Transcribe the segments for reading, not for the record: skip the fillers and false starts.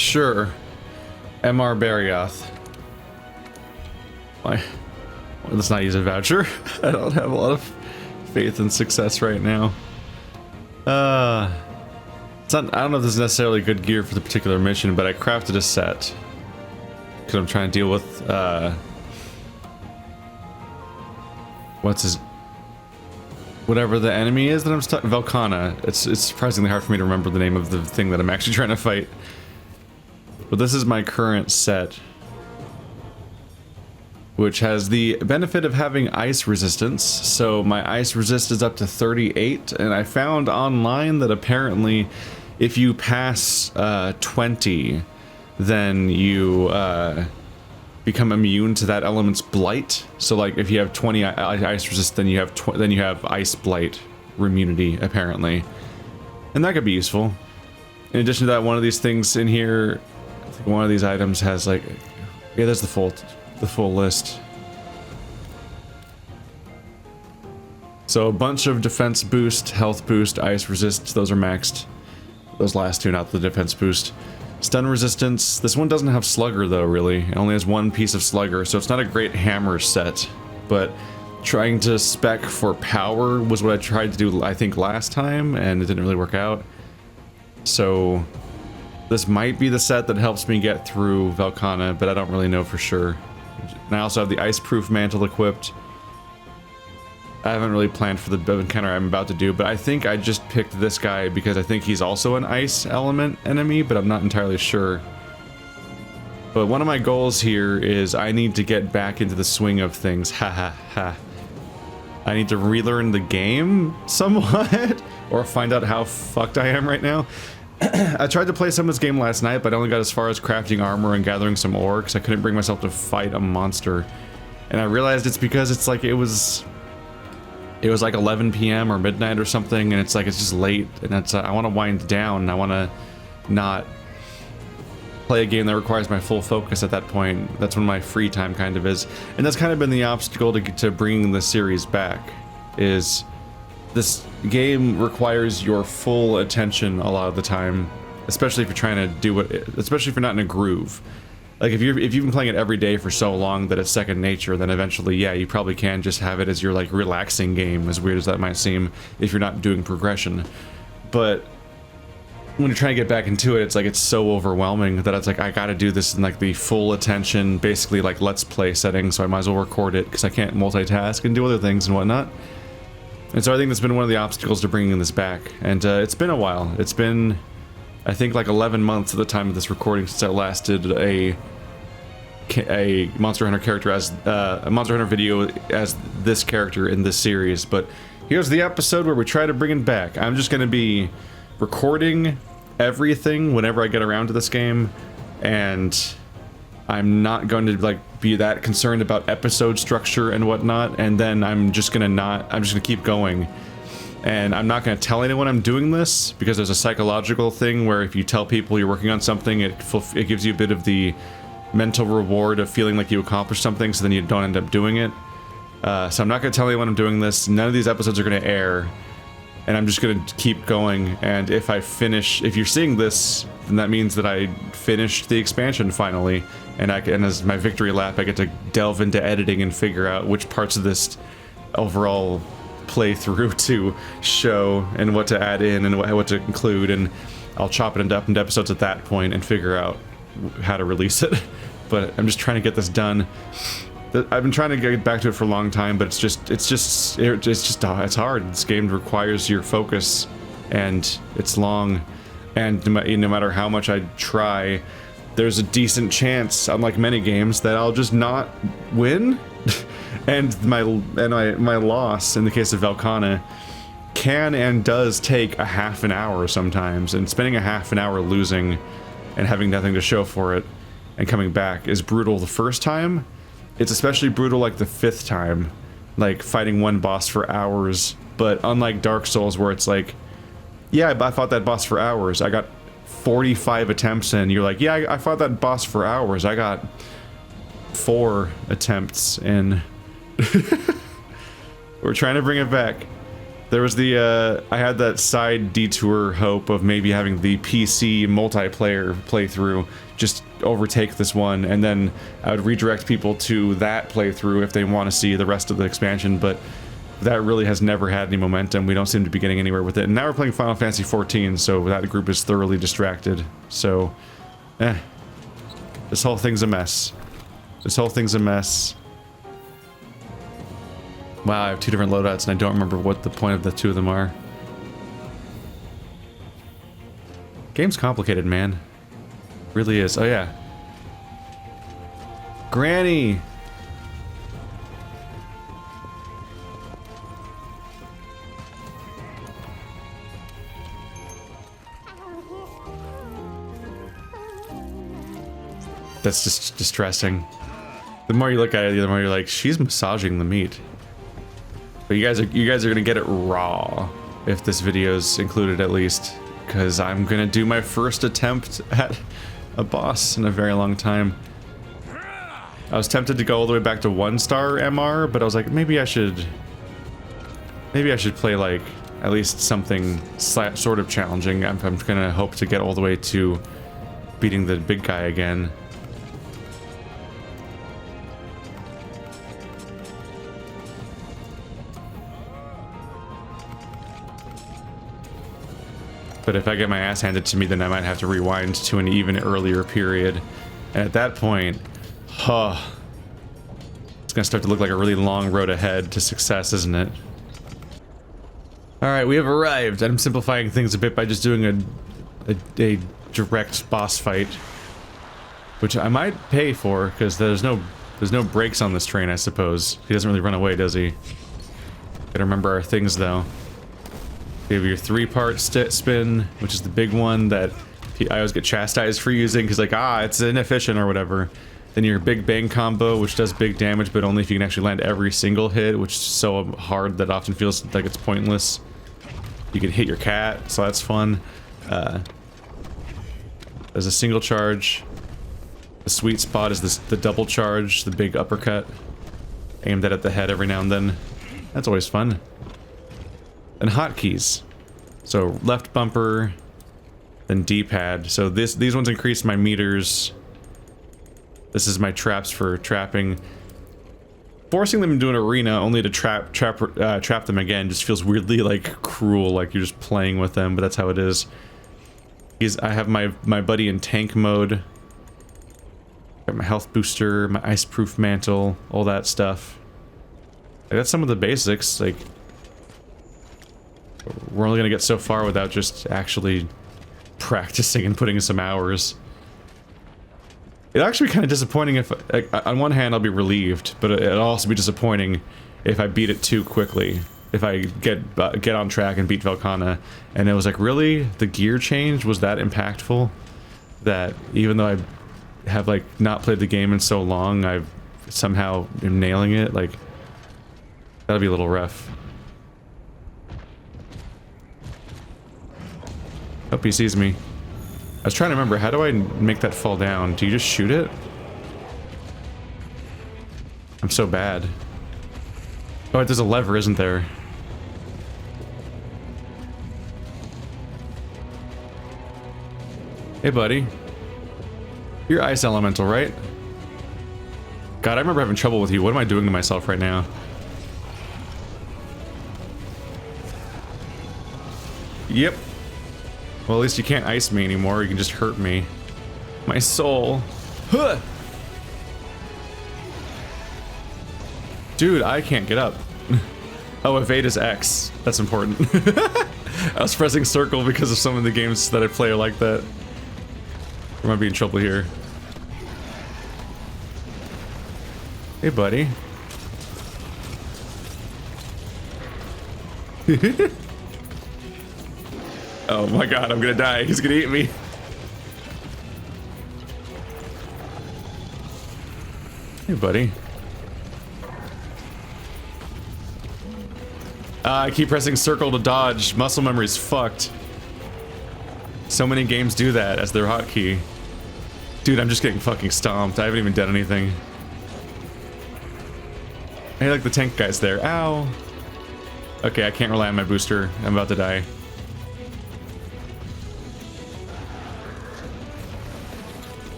Sure. MR Barrioth. Why? Well, let's not use a voucher. I don't have a lot of faith and success right now. It's not, I don't know if this is necessarily good gear for the particular mission, but I crafted a set. Because I'm trying to deal with, whatever the enemy is that I'm stuck. Velkhana. It's surprisingly hard for me to remember the name of the thing that I'm actually trying to fight. But this is my current set, which has the benefit of having ice resistance. So my ice resist is up to 38, and I found online that apparently if you pass 20, then you become immune to that element's blight. So like if you have 20 ice resist, then you have ice blight immunity apparently, and that could be useful. In addition to that, one of these things in here, I think one of these items has like, yeah, there's the full list. So a bunch of defense boost, health boost, ice resist, those are maxed. Those last two, not the defense boost. Stun resistance. This one doesn't have slugger though, really. It only has one piece of slugger, so it's not a great hammer set. But trying to spec for power was what I tried to do, I think, last time, and it didn't really work out. So this might be the set that helps me get through Velkhana, but I don't really know for sure. And I also have the ice-proof mantle equipped. I haven't really planned for the encounter I'm about to do, but I think I just picked this guy because I think he's also an ice element enemy, but I'm not entirely sure. But one of my goals here is I need to get back into the swing of things. Ha ha ha. I need to relearn the game somewhat, or find out how fucked I am right now. I tried to play some of this game last night, but I only got as far as crafting armor and gathering some ore because I couldn't bring myself to fight a monster. And I realized it's because it's like it was like 11 p.m. or midnight or something, and it's like it's just late, and it's I want to wind down. I want to not play a game that requires my full focus at that point. That's when my free time kind of is, and that's kind of been the obstacle to bringing the series back. Is this game requires your full attention a lot of the time, especially if you're trying to do especially if you're not in a groove. Like if you've been playing it every day for so long that it's second nature, then eventually, yeah, you probably can just have it as your like relaxing game, as weird as that might seem, if you're not doing progression. But when you're trying to get back into it, it's like it's so overwhelming that it's like I gotta do this in like the full attention, basically like let's play setting, so I might as well record it because I can't multitask and do other things and whatnot. And so I think that's been one of the obstacles to bringing this back, and it's been a while. It's been, I think, like 11 months at the time of this recording since I last did a Monster Hunter character as a Monster Hunter video as this character in this series. But here's the episode where we try to bring it back. I'm just going to be recording everything whenever I get around to this game, and I'm not going to like be that concerned about episode structure and whatnot. And then I'm just gonna keep going. And I'm not going to tell anyone I'm doing this, because there's a psychological thing where if you tell people you're working on something, it gives you a bit of the mental reward of feeling like you accomplished something, so then you don't end up doing it. So I'm not going to tell anyone I'm doing this. None of these episodes are going to air, and I'm just going to keep going. And if you're seeing this, then that means that I finished the expansion finally, and as my victory lap, I get to delve into editing and figure out which parts of this overall play through to show and what to add in and what to include, and I'll chop it up into episodes at that point and figure out how to release it. But I'm just trying to get this done. I've been trying to get back to it for a long time, but it's hard. This game requires your focus, and it's long, and no matter how much I try, there's a decent chance, unlike many games, that I'll just not win. And my loss, in the case of Velkhana, can and does take a half an hour sometimes, and spending a half an hour losing and having nothing to show for it and coming back is brutal the first time. It's especially brutal like the 5th time, like fighting one boss for hours. But unlike Dark Souls, where it's like, yeah, I fought that boss for hours, I got 45 attempts in. You're like, yeah, I fought that boss for hours, I got 4 attempts in. We're trying to bring it back. There was the, I had that side detour hope of maybe having the PC multiplayer playthrough just overtake this one, and then I would redirect people to that playthrough if they want to see the rest of the expansion, but that really has never had any momentum. We don't seem to be getting anywhere with it. And now we're playing Final Fantasy XIV, so that group is thoroughly distracted. So, this whole thing's a mess. This whole thing's a mess. Wow, I have two different loadouts and I don't remember what the point of the two of them are. Game's complicated, man. Really is. Oh yeah. Granny! That's just distressing. The more you look at it, the more you're like, she's massaging the meat. But you guys are gonna get it raw if this video's included at least, because I'm gonna do my first attempt at a boss in a very long time. I was tempted to go all the way back to 1-star MR, but I was like, maybe I should play like at least something sort of challenging. I'm gonna hope to get all the way to beating the big guy again. But if I get my ass handed to me, then I might have to rewind to an even earlier period. And at that point, it's gonna start to look like a really long road ahead to success, isn't it? Alright, we have arrived. I'm simplifying things a bit by just doing a direct boss fight. Which I might pay for, because there's no brakes on this train, I suppose. He doesn't really run away, does he? Gotta remember our things, though. You have your 3-part spin, which is the big one that I always get chastised for using, because like, it's inefficient or whatever. Then your big bang combo, which does big damage, but only if you can actually land every single hit, which is so hard that often feels like it's pointless. You can hit your cat, so that's fun. There's a single charge. The sweet spot is the double charge, the big uppercut. Aimed at the head every now and then. That's always fun. And hotkeys. So left bumper, then D-pad. So these ones increase my meters. This is my traps for trapping. Forcing them into an arena only to trap them again just feels weirdly like cruel, like you're just playing with them, but that's how it is. I have my buddy in tank mode. Got my health booster, my ice-proof mantle, all that stuff. Like, that's some of the basics. Like, we're only gonna get so far without just actually practicing and putting in some hours. It'll actually be kind of disappointing if, like, on one hand, I'll be relieved, but it'll also be disappointing if I beat it too quickly. If I get on track and beat Velkhana, and it was like, really? The gear change was that impactful? That even though I have, like, not played the game in so long, I somehow am nailing it? Like, that'll be a little rough. Hope he sees me. I was trying to remember, how do I make that fall down? Do you just shoot it? I'm so bad. Oh, there's a lever, isn't there? Hey, buddy. You're ice elemental, right? God, I remember having trouble with you. What am I doing to myself right now? Yep. Well, at least you can't ice me anymore. You can just hurt me. My soul. Huh! Dude, I can't get up. Oh, evade is X. That's important. I was pressing circle because of some of the games that I play are like that. I might be in trouble here. Hey, buddy. Oh my god, I'm gonna die. He's gonna eat me. Hey, buddy. I keep pressing circle to dodge. Muscle memory's fucked. So many games do that as their hotkey. Dude, I'm just getting fucking stomped. I haven't even done anything. Hey, like the tank guy's there. Ow. Okay, I can't rely on my booster. I'm about to die.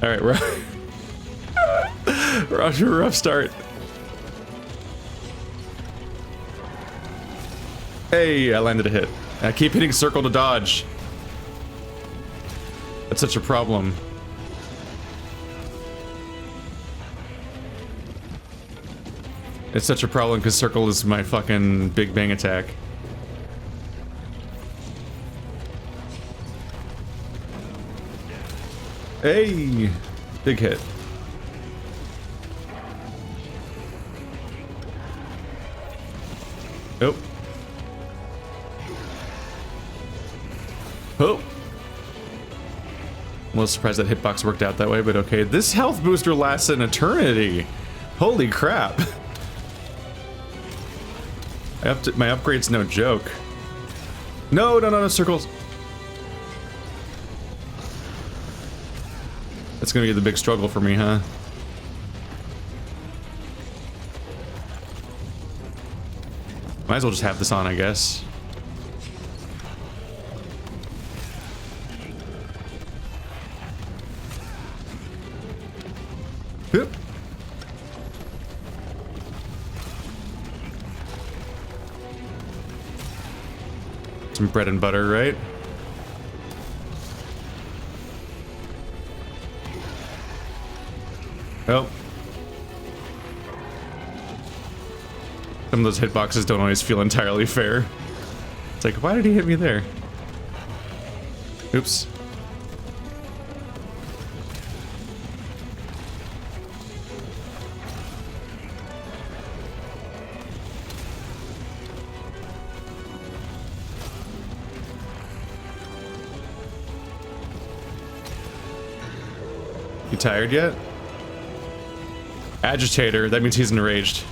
Alright, we're off to a rough start. Hey, I landed a hit. I keep hitting circle to dodge. That's such a problem. It's such a problem because circle is my fucking big bang attack. Hey! Big hit. Oh. Oh! I'm a little surprised that hitbox worked out that way, but okay. This health booster lasts an eternity! Holy crap! My upgrade's no joke. No, no, no, no, circles! That's gonna be the big struggle for me, huh? Might as well just have this on, I guess. Oop. Some bread and butter, right? Oh. Some of those hitboxes don't always feel entirely fair. It's like, why did he hit me there? Oops. You tired yet? Agitator, that means he's enraged.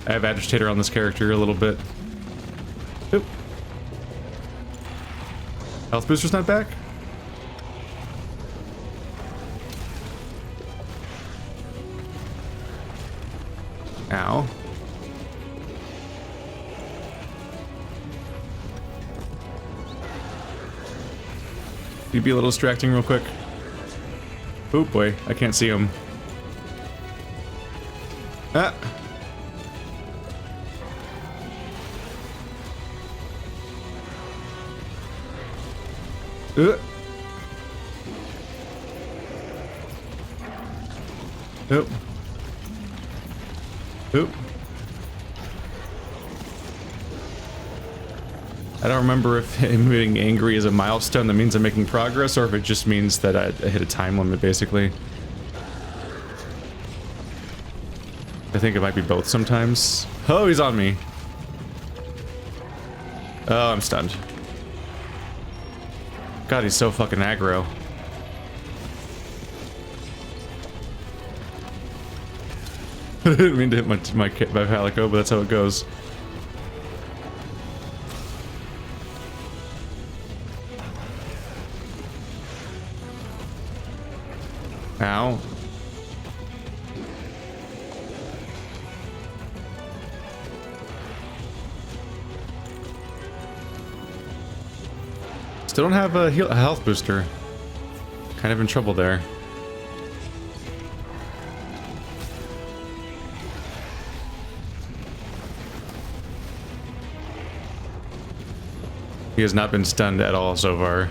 I have Agitator on this character a little bit. Oop. Health booster's not back? Ow. You'd be a little distracting real quick. Oh boy, I can't see him. Ah! Oop. Oop. I don't remember if him being angry is a milestone that means I'm making progress, or if it just means that I hit a time limit, basically. I think it might be both sometimes. Oh, he's on me. Oh, I'm stunned. God, he's so fucking aggro. I didn't mean to hit my Palico, but that's how it goes. Ow. Still don't have a health booster. Kind of in trouble there. He has not been stunned at all so far.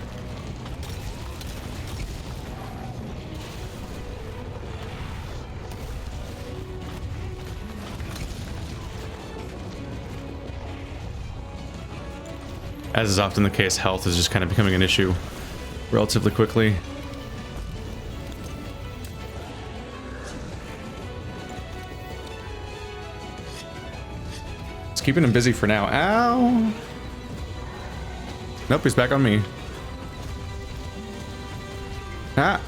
As is often the case, health is just kind of becoming an issue relatively quickly. It's keeping him busy for now. Ow! Nope, he's back on me. Ah!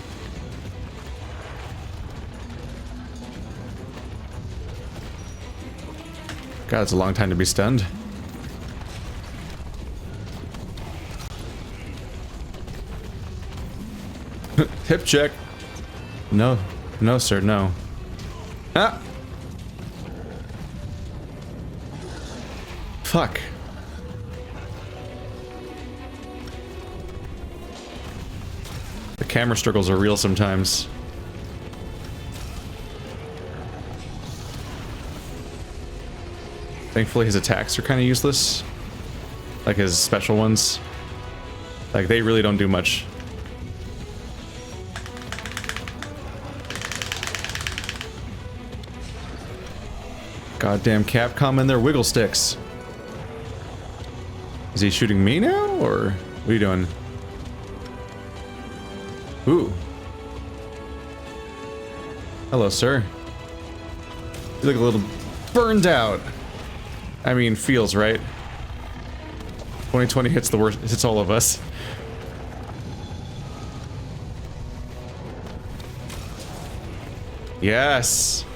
God, it's a long time to be stunned. Hip check. No. No, sir, no. Ah! Fuck. The camera struggles are real sometimes. Thankfully his attacks are kind of useless. Like his special ones. Like they really don't do much. Goddamn Capcom and their wiggle sticks. Is he shooting me now, or what are you doing? Ooh. Hello, sir. You look a little burned out. I mean, feels right. 2020 hits the worst, hits all of us. Yes.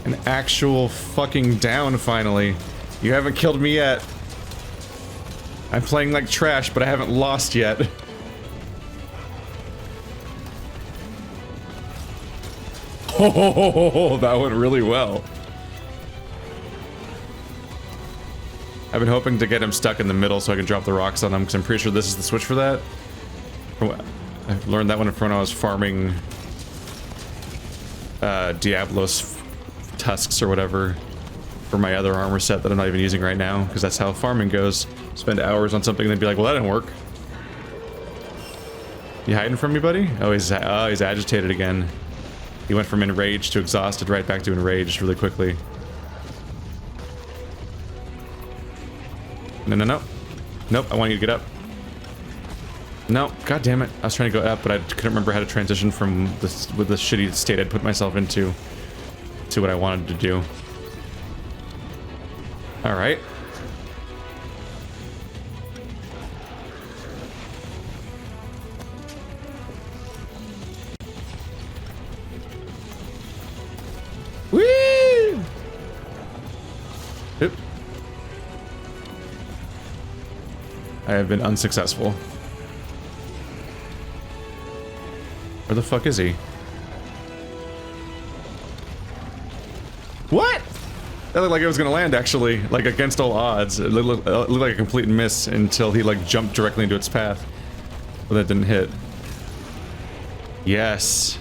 An actual fucking down, finally. You haven't killed me yet. I'm playing like trash, but I haven't lost yet. Oh, that went really well. I've been hoping to get him stuck in the middle so I can drop the rocks on him, because I'm pretty sure this is the switch for that. I learned that one when I was farming Diablos tusks or whatever for my other armor set that I'm not even using right now, because that's how farming goes. Spend hours on something and then be like, well, that didn't work. You hiding from me, buddy? Oh, he's agitated again. He went from enraged to exhausted right back to enraged really quickly. No, no, no. Nope, I want you to get up. No, god damn it. I was trying to go up, but I couldn't remember how to transition from this with the shitty state I'd put myself into to what I wanted to do. Alright. Whee! Oop. I have been unsuccessful. Where the fuck is he? What? That looked like it was gonna land, actually. Like, against all odds. It looked like a complete miss until he, like, jumped directly into its path. But that didn't hit. Yes.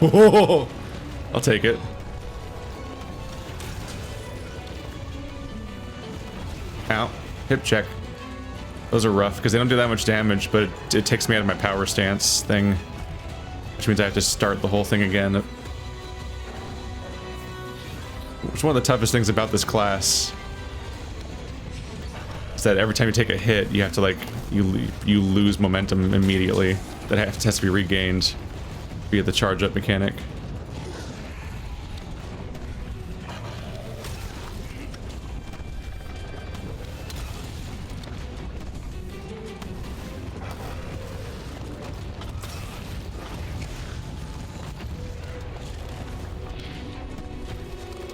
Oh, I'll take it. Ow. Hip check. Those are rough, because they don't do that much damage, but it takes me out of my power stance thing. Which means I have to start the whole thing again. Which is one of the toughest things about this class. Is that every time you take a hit, you have to, like, you lose momentum immediately. That has to be regained via the charge-up mechanic.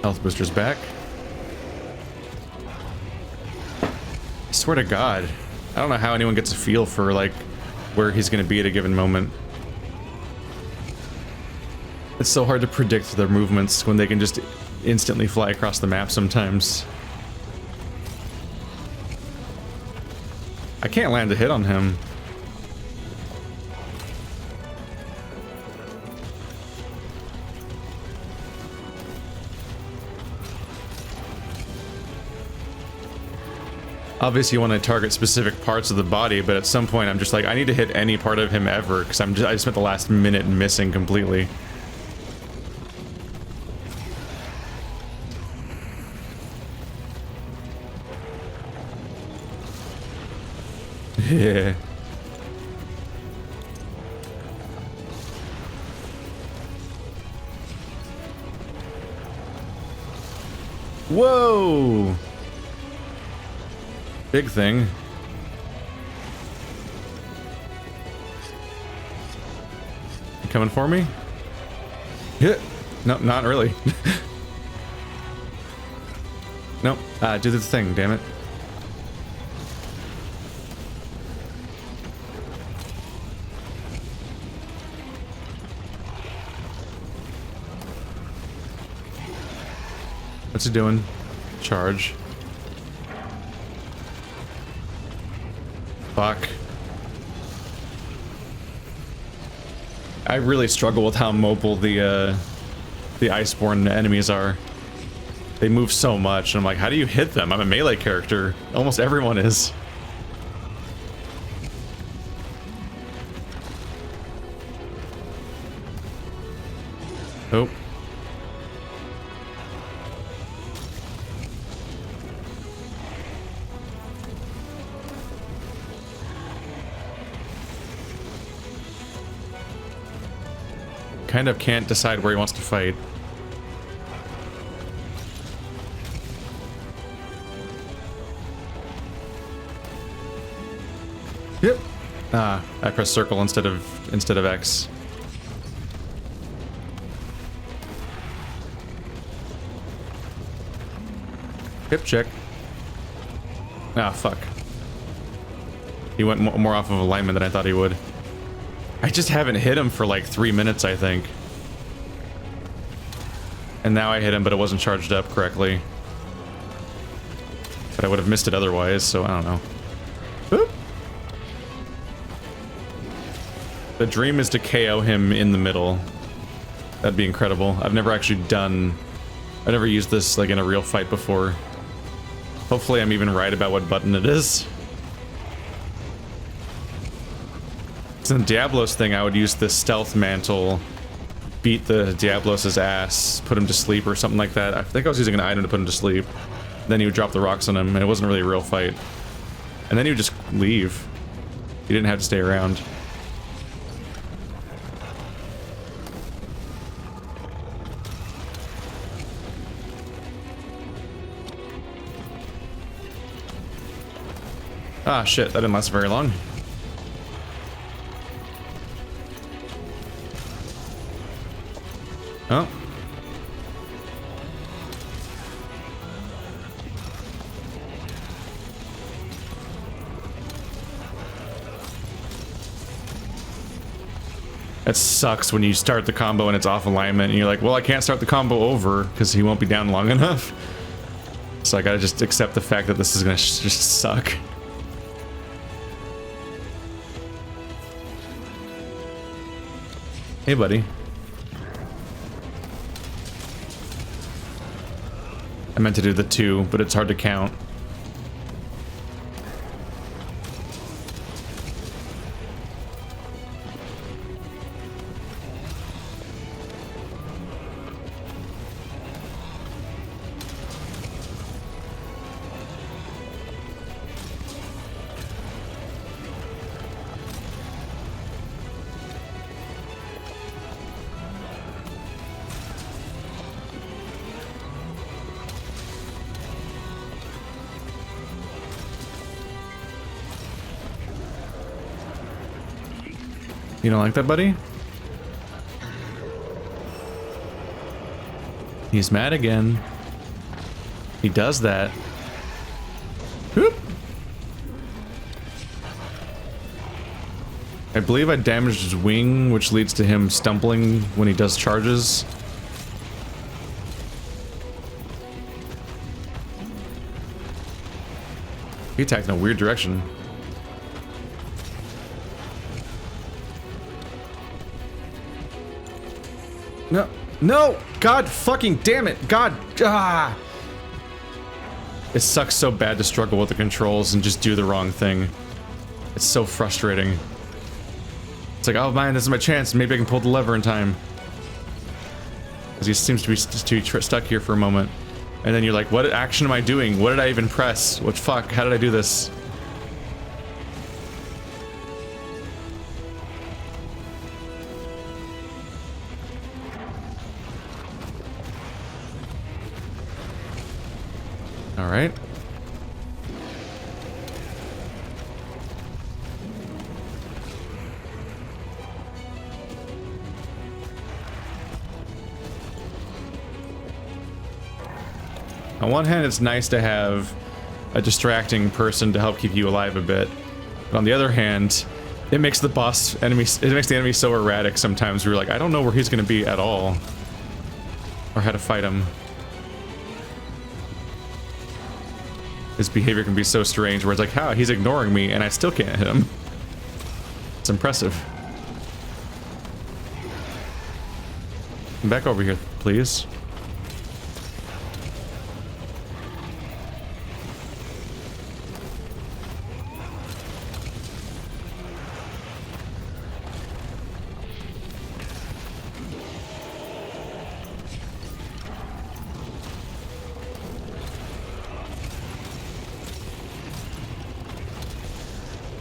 Health booster's back. I swear to God, I don't know how anyone gets a feel for, like, where he's gonna be at a given moment. It's so hard to predict their movements when they can just instantly fly across the map sometimes. I can't land a hit on him. Obviously you want to target specific parts of the body, but at some point I'm just like, I need to hit any part of him ever, because I spent the last minute missing completely. Yeah. Whoa! Big thing. You coming for me? Yeah. No, not really. Nope. Do the thing, damn it. What's he doing? Charge. Fuck. I really struggle with how mobile the Iceborne enemies are. They move so much, and I'm like, how do you hit them? I'm a melee character. Almost everyone is. Oh. Kind of can't decide where he wants to fight. Yep. Ah, I pressed circle instead of X. Hip check. Ah, fuck. He went more off of alignment than I thought he would. I just haven't hit him for like 3 minutes, I think. And now I hit him, but it wasn't charged up correctly. But I would have missed it otherwise, so I don't know. Oop. The dream is to KO him in the middle. That'd be incredible. I've never used this like in a real fight before. Hopefully I'm even right about what button it is. So in the Diablos thing, I would use the stealth mantle, beat the Diablos' ass, put him to sleep or something like that. I think I was using an item to put him to sleep. Then he would drop the rocks on him, and it wasn't really a real fight. And then he would just leave. He didn't have to stay around. Ah, shit, that didn't last very long. Oh. That sucks when you start the combo and it's off alignment and you're like, well, I can't start the combo over because he won't be down long enough. So I gotta just accept the fact that this is gonna just suck. Hey, buddy. I meant to do the 2, but it's hard to count. You don't like that, buddy? He's mad again. He does that. Whoop. I believe I damaged his wing, which leads to him stumbling when he does charges. He attacked in a weird direction. No, no! God fucking damn it! God! Ah! It sucks so bad to struggle with the controls and just do the wrong thing. It's so frustrating. It's like, oh man, this is my chance. Maybe I can pull the lever in time. Because he seems to be stuck here for a moment. And then you're like, what action am I doing? What did I even press? What fuck? How did I do this? Alright. On one hand, it's nice to have a distracting person to help keep you alive a bit. But on the other hand, it makes the enemy so erratic sometimes we're like, I don't know where he's gonna be at all. Or how to fight him. His behavior can be so strange where it's like, how he's ignoring me and I still can't hit him. It's impressive. Back over here, please.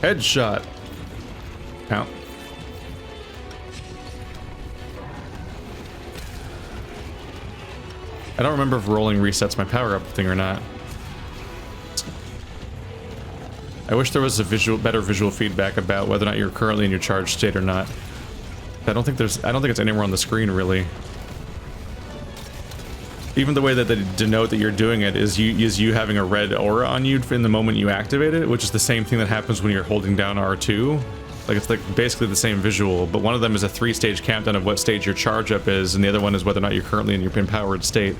Headshot. Ow. I don't remember if rolling resets my power-up thing or not. I wish there was a better visual feedback about whether or not you're currently in your charged state or not. I don't think it's anywhere on the screen really. Even the way that they denote that you're doing it is you having a red aura on you in the moment you activate it, which is the same thing that happens when you're holding down R2. Like, it's like basically the same visual, but one of them is a 3-stage countdown of what stage your charge up is, and the other one is whether or not you're currently in your empowered state.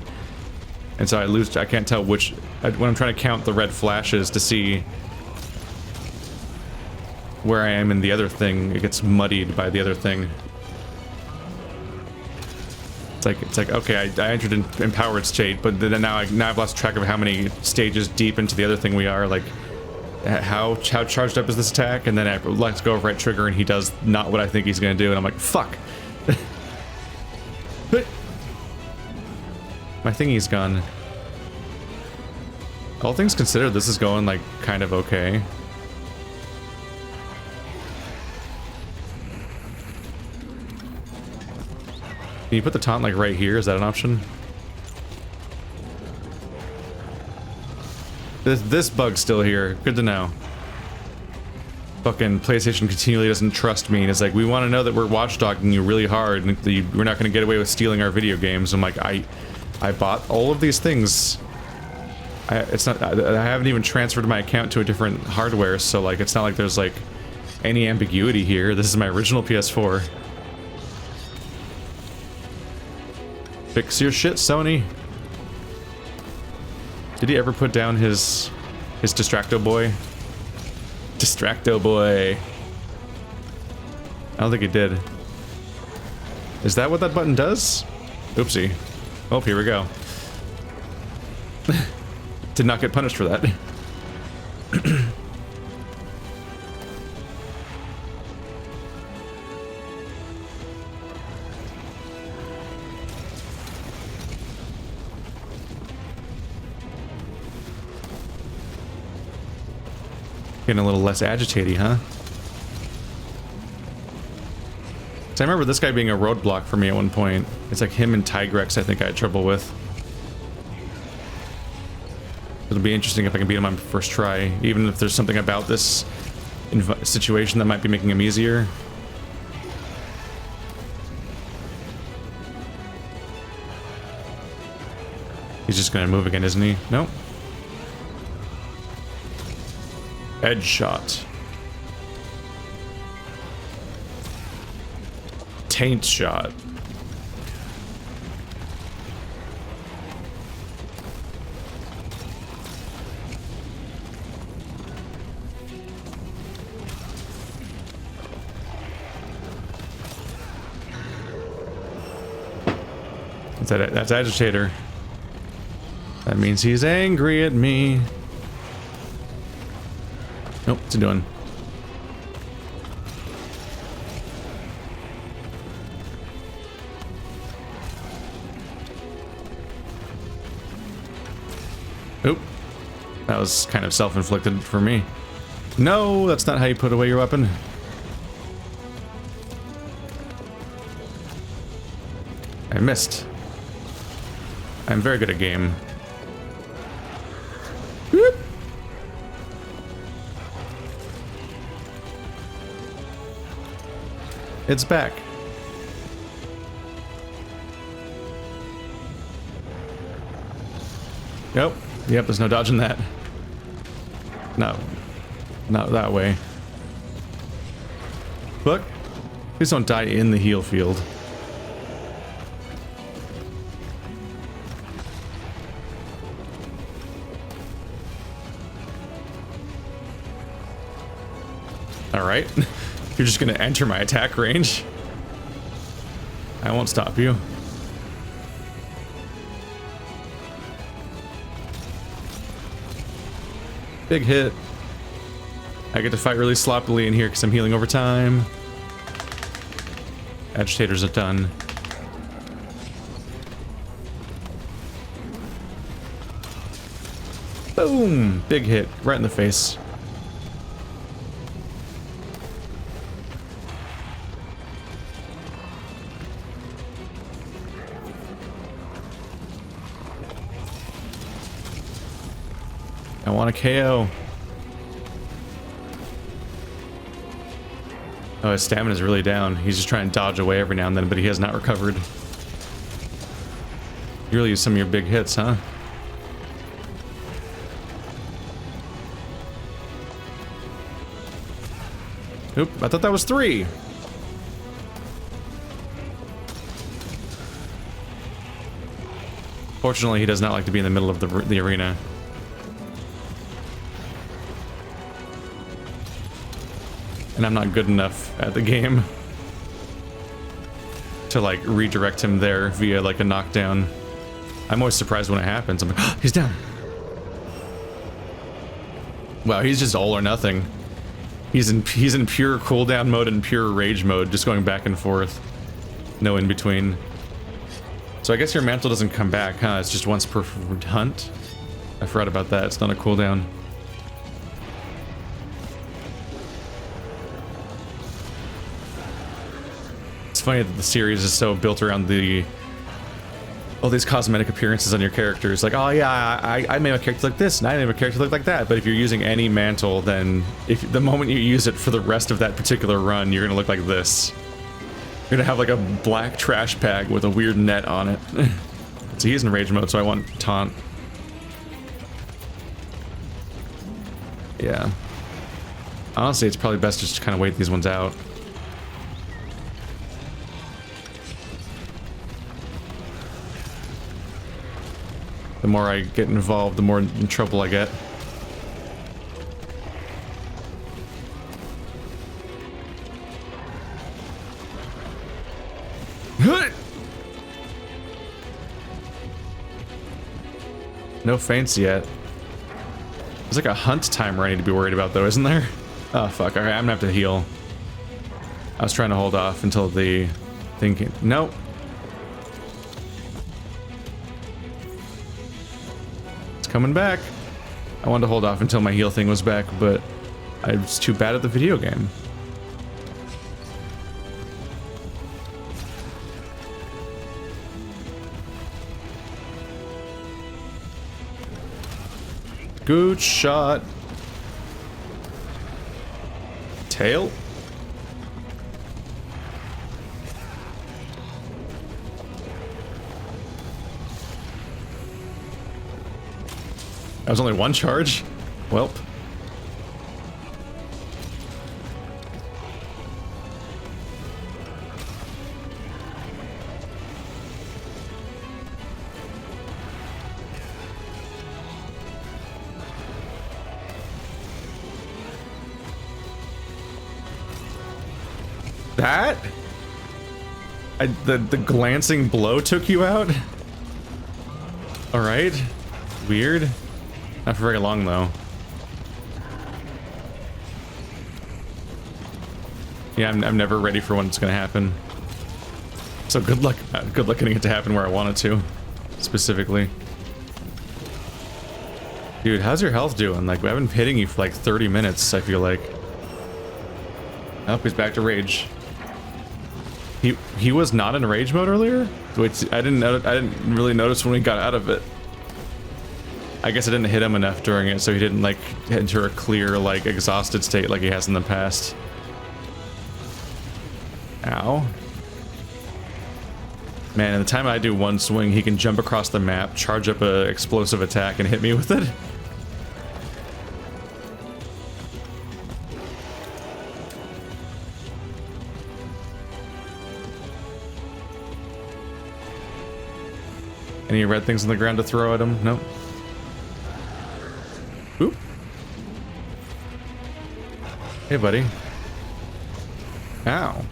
And so I can't tell which, when I'm trying to count the red flashes to see where I am in the other thing, it gets muddied by the other thing. It's like okay, I entered in empowered state, but then now I've lost track of how many stages deep into the other thing we are. Like, how charged up is this attack? And then I let go of right trigger, and he does not what I think he's gonna do, and I'm like, fuck. My thingy's gone. All things considered, this is going like kind of okay. Can you put the taunt like right here? Is that an option? This bug's still here. Good to know. Fucking PlayStation continually doesn't trust me, and it's like, we want to know that we're watchdogging you really hard, and we're not going to get away with stealing our video games. I'm like, I bought all of these things. I haven't even transferred my account to a different hardware, so like, it's not like there's like any ambiguity here. This is my original PS4. Fix your shit, Sony. Did he ever put down his Distracto Boy? Distracto Boy. I don't think he did. Is that what that button does? Oopsie. Oh, here we go. Did not get punished for that. Getting a little less agitaty, huh? So I remember this guy being a roadblock for me at one point. It's like him and Tigrex I think I had trouble with. It'll be interesting if I can beat him on first try, even if there's something about this situation that might be making him easier. He's just gonna move again, isn't he? Nope. Edge shot. Taint shot. That's agitator. That means he's angry at me. Nope, what's he doing? Oop. That was kind of self-inflicted for me. No, that's not how you put away your weapon. I missed. I'm very good at game. Whoop. It's back. Nope. Yep, there's no dodging that. No. Not that way. Look. Please don't die in the heal field. Alright. You're just gonna enter my attack range. I won't stop you. Big hit. I get to fight really sloppily in here because I'm healing over time. Agitators are done. Boom! Big hit. Right in the face. I want a KO. Oh, his stamina's really down. He's just trying to dodge away every now and then, but he has not recovered. You really use some of your big hits, huh? Oop, I thought that was 3. Fortunately, he does not like to be in the middle of the arena. And I'm not good enough at the game to like redirect him there via like a knockdown. I'm always surprised when it happens. I'm like, oh, he's down. Wow, he's just all or nothing. He's in pure cooldown mode and pure rage mode, just going back and forth. No in between. So I guess your mantle doesn't come back, huh? It's just once per hunt? I forgot about that. It's not a cooldown. It's funny that the series is so built around all these cosmetic appearances on your characters. Like, oh yeah, I made a character like this, and I made a character look like that. But if you're using any mantle, then if the moment you use it for the rest of that particular run, you're gonna look like this. You're gonna have like a black trash bag with a weird net on it. So he's in rage mode, so I want taunt. Yeah. Honestly, it's probably best just to kind of wait these ones out. The more I get involved, the more in trouble I get. No feints yet. There's like a hunt timer I need to be worried about though, isn't there? Oh fuck, alright, I'm gonna have to heal. I was trying to hold off until the thing came. Nope. Coming back. I wanted to hold off until my heal thing was back, but I was too bad at the video game. Good shot. Tail. That was only one charge? Welp. That? The glancing blow took you out? Alright. Weird. Not for very long, though. Yeah, I'm never ready for when it's gonna happen. So good luck getting it to happen where I want it to. Specifically. Dude, how's your health doing? Like, I've been hitting you for like 30 minutes, I feel like. Oh, he's back to rage. He was not in rage mode earlier? Wait, I didn't really notice when we got out of it. I guess I didn't hit him enough during it, so he didn't like enter a clear, like, exhausted state like he has in the past. Ow. Man, in the time I do one swing, he can jump across the map, charge up an explosive attack, and hit me with it. Any red things on the ground to throw at him? Nope. Oop. Hey, buddy. Ow.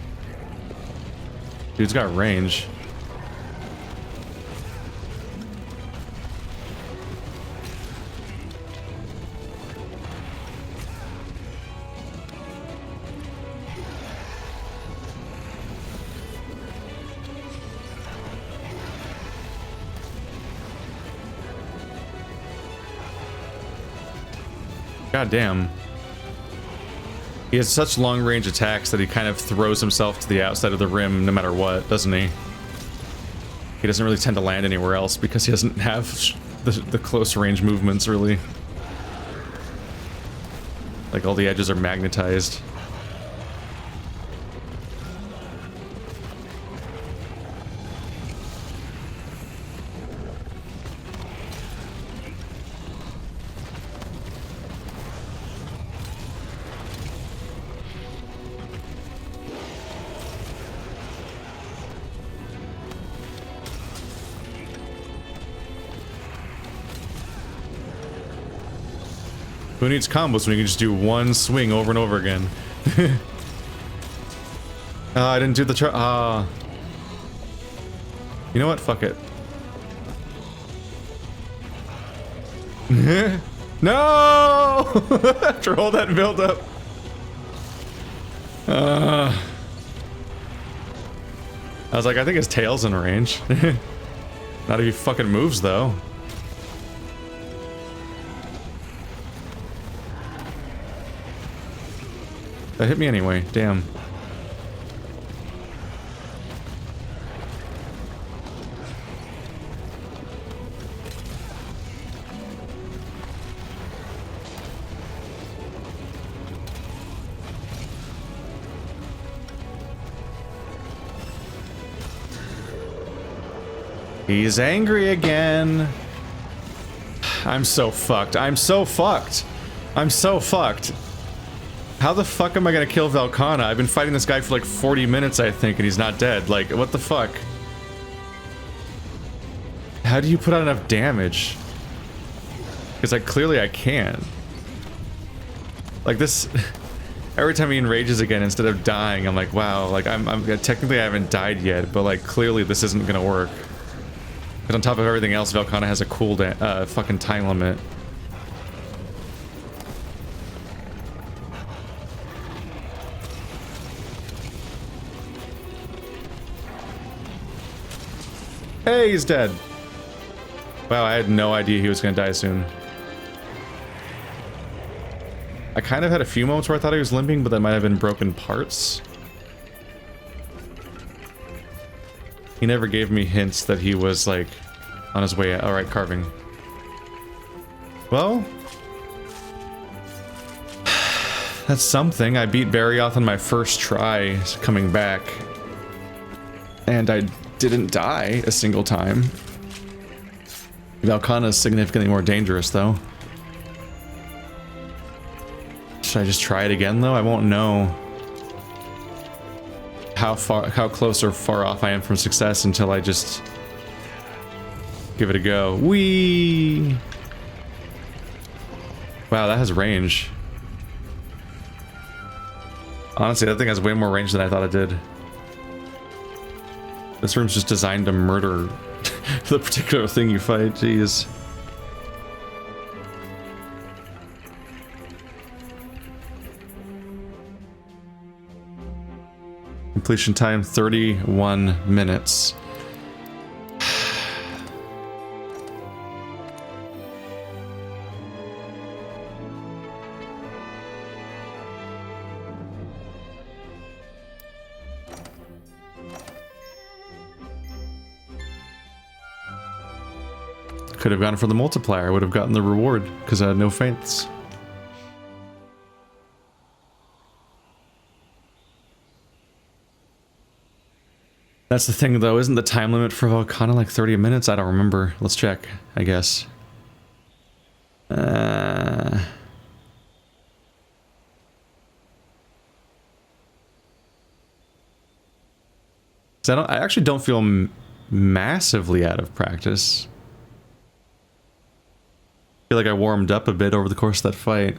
Dude's got range. God damn. He has such long range attacks that he kind of throws himself to the outside of the rim no matter what, doesn't he? He doesn't really tend to land anywhere else because he doesn't have the close range movements, really. Like, all the edges are magnetized. Who needs combos when you can just do one swing over and over again? I didn't do the you know what? Fuck it. No! After all that build up. I was like, I think his tail's in range. Not if he fucking moves, though. That hit me anyway, damn. He's angry again. I'm so fucked. I'm so fucked. I'm so fucked. How the fuck am I gonna kill Velkhana? I've been fighting this guy for like 40 minutes, I think, and he's not dead. Like, what the fuck? How do you put out enough damage? Because, like, clearly I can. Like, this... Every time he enrages again, instead of dying, I'm like, wow, like, technically I haven't died yet, but, like, clearly this isn't gonna work. Because on top of everything else, Velkhana has a cooldown, fucking time limit. Hey, he's dead. Wow, I had no idea he was gonna die soon. I kind of had a few moments where I thought he was limping, but that might have been broken parts. He never gave me hints that he was, like, on his way out. Alright, carving. Well... that's something. I beat Barrioth on my first try coming back. And I didn't die a single time. Velkhana is significantly more dangerous, though. Should I just try it again, though? I won't know how close or far off I am from success until I just give it a go. Whee! Wow, that has range. Honestly, that thing has way more range than I thought it did. This room's just designed to murder the particular thing you fight, jeez. Completion time 31 minutes. Could have gone for the multiplier. I would have gotten the reward because I had no feints. That's the thing, though. Isn't the time limit for Velkhana like 30 minutes? I don't remember. Let's check, I guess. I actually don't feel massively out of practice. I feel like I warmed up a bit over the course of that fight.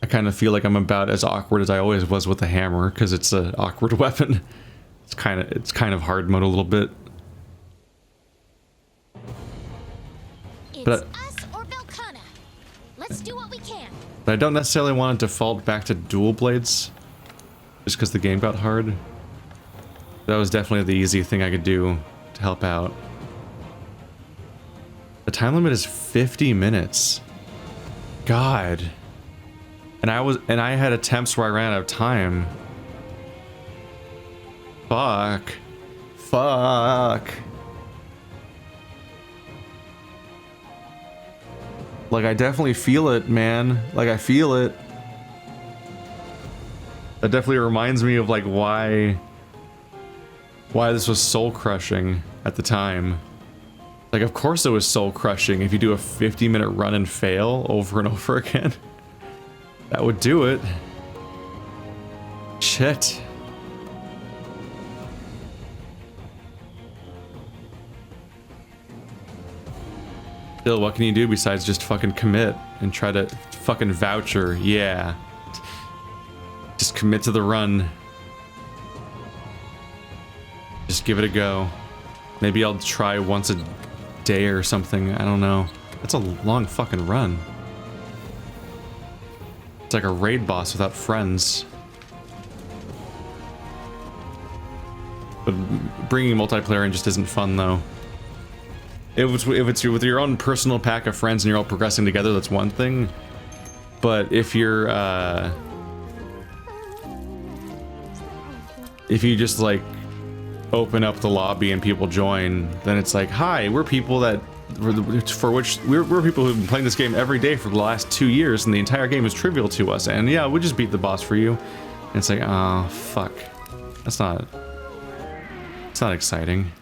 I kind of feel like I'm about as awkward as I always was with the hammer, because it's an awkward weapon. It's kind of hard mode a little bit. It's But us or Velkhana. Let's do what we can. But I don't necessarily want to default back to dual blades, just because the game got hard. That was definitely the easy thing I could do to help out. The time limit is 50 minutes. God. And I had attempts where I ran out of time. Fuck. Fuck. Like, I definitely feel it, man. Like, I feel it. That definitely reminds me of, like, why this was soul-crushing at the time. Like, of course it was soul-crushing if you do a 50-minute run and fail over and over again. That would do it. Shit. Still, what can you do besides just fucking commit and try to fucking voucher? Yeah. Just commit to the run. Just give it a go. Maybe I'll try once a day or something. I don't know. That's a long fucking run. It's like a raid boss without friends. But bringing multiplayer in just isn't fun, though. If it's with your own personal pack of friends and you're all progressing together, that's one thing. But if you're, if you just, like, open up the lobby and people join, then it's like, hi, we're people that, we're people who've been playing this game every day for the last 2 years, and the entire game is trivial to us, and yeah, we just beat the boss for you. And it's like, oh, fuck. It's not exciting.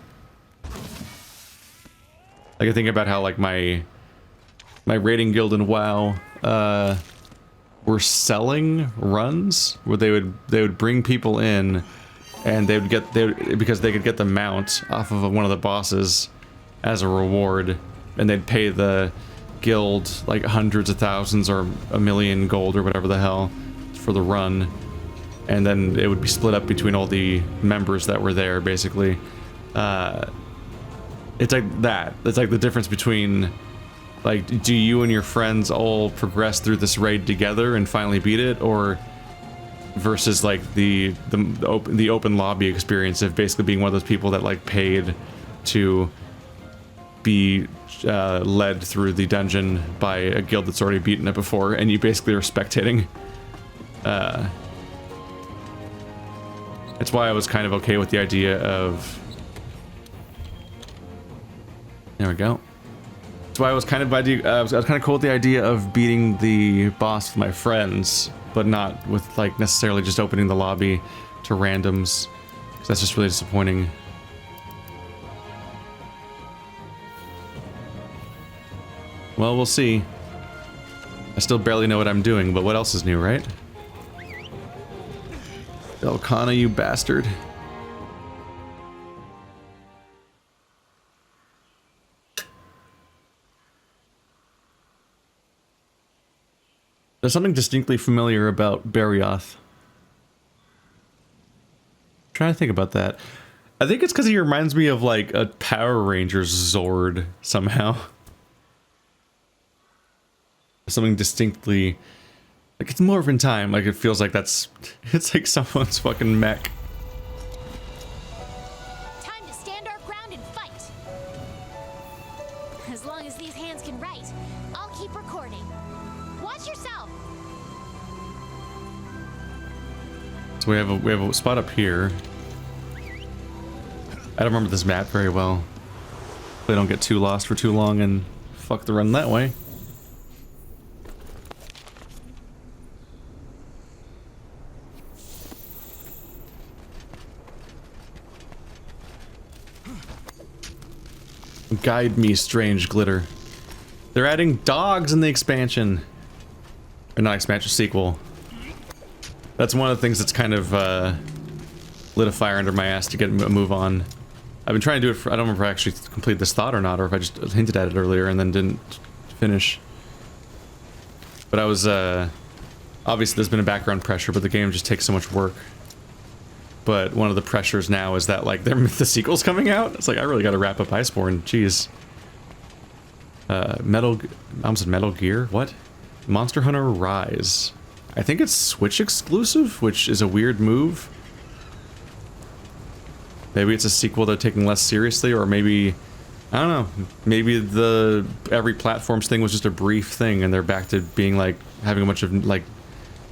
Like, I think about how, like, my raiding guild in WoW, were selling runs where they would bring people in, and because they could get the mount off of one of the bosses as a reward, and they'd pay the guild like hundreds of thousands or a million gold or whatever the hell for the run, and then it would be split up between all the members that were there, basically. It's like that. It's like the difference between, like, do you and your friends all progress through this raid together and finally beat it, or versus like the open lobby experience of basically being one of those people that like paid to be led through the dungeon by a guild that's already beaten it before, and you basically are spectating. It's why I was kind of okay with the idea of. There we go. That's why I was kind of I was kind of cool with the idea of beating the boss with my friends, but not with like necessarily just opening the lobby to randoms, because that's just really disappointing. Well, we'll see. I still barely know what I'm doing, but what else is new, right? Velkhana, you bastard. There's something distinctly familiar about Barioth. I'm trying to think about that. I think it's because he reminds me of like a Power Rangers Zord somehow. Something distinctly, like it's Morphin Time. Like it feels like it's like someone's fucking mech. Time to stand our ground and fight. As long as these hands can write, I'll keep recording. Watch yourself. So we have a spot up here. I don't remember this map very well. They don't get too lost for too long and fuck the run that way. Guide me, strange glitter. They're adding dogs in the expansion. Or not expansion, sequel. That's one of the things that's kind of lit a fire under my ass to get a move on. I've been trying to do it for, I don't remember if I actually completed this thought or not, or if I just hinted at it earlier and then didn't finish. But I was Obviously, there's been a background pressure, but the game just takes so much work. But one of the pressures now is that, like, the sequel's coming out. It's like, I really gotta wrap up Iceborne. Jeez. I almost said Metal Gear? What? Monster Hunter Rise. I think it's Switch exclusive, which is a weird move. Maybe it's a sequel they're taking less seriously, or maybe... I don't know. Maybe the every platforms thing was just a brief thing, and they're back to being, like, having a bunch of, like,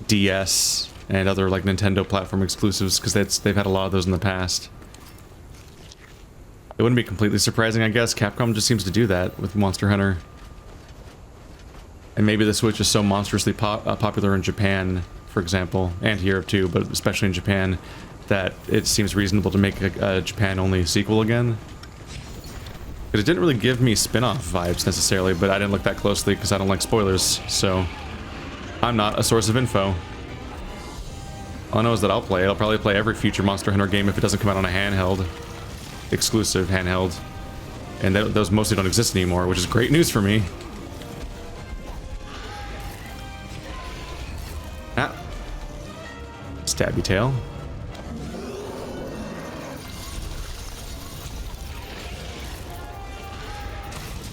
DS and other, like, Nintendo platform exclusives, because they've had a lot of those in the past. It wouldn't be completely surprising, I guess. Capcom just seems to do that with Monster Hunter. And maybe the Switch is so monstrously popular in Japan, for example, and Europe too, but especially in Japan, that it seems reasonable to make a Japan-only sequel again. Because it didn't really give me spin-off vibes necessarily, but I didn't look that closely because I don't like spoilers, so I'm not a source of info. All I know is that I'll probably play every future Monster Hunter game if it doesn't come out on a handheld. Exclusive handheld. And those mostly don't exist anymore, which is great news for me. Ah. Stabby tail.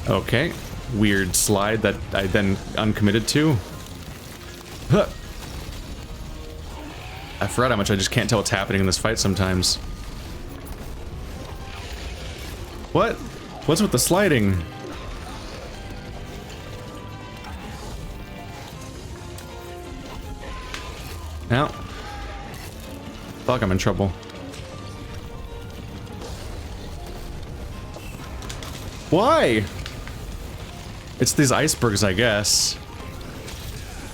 Okay. Weird slide that I then uncommitted to. Huh. I forgot how much I just can't tell what's happening in this fight sometimes. What? What's with the sliding? Now. Fuck, I'm in trouble. Why? It's these icebergs, I guess.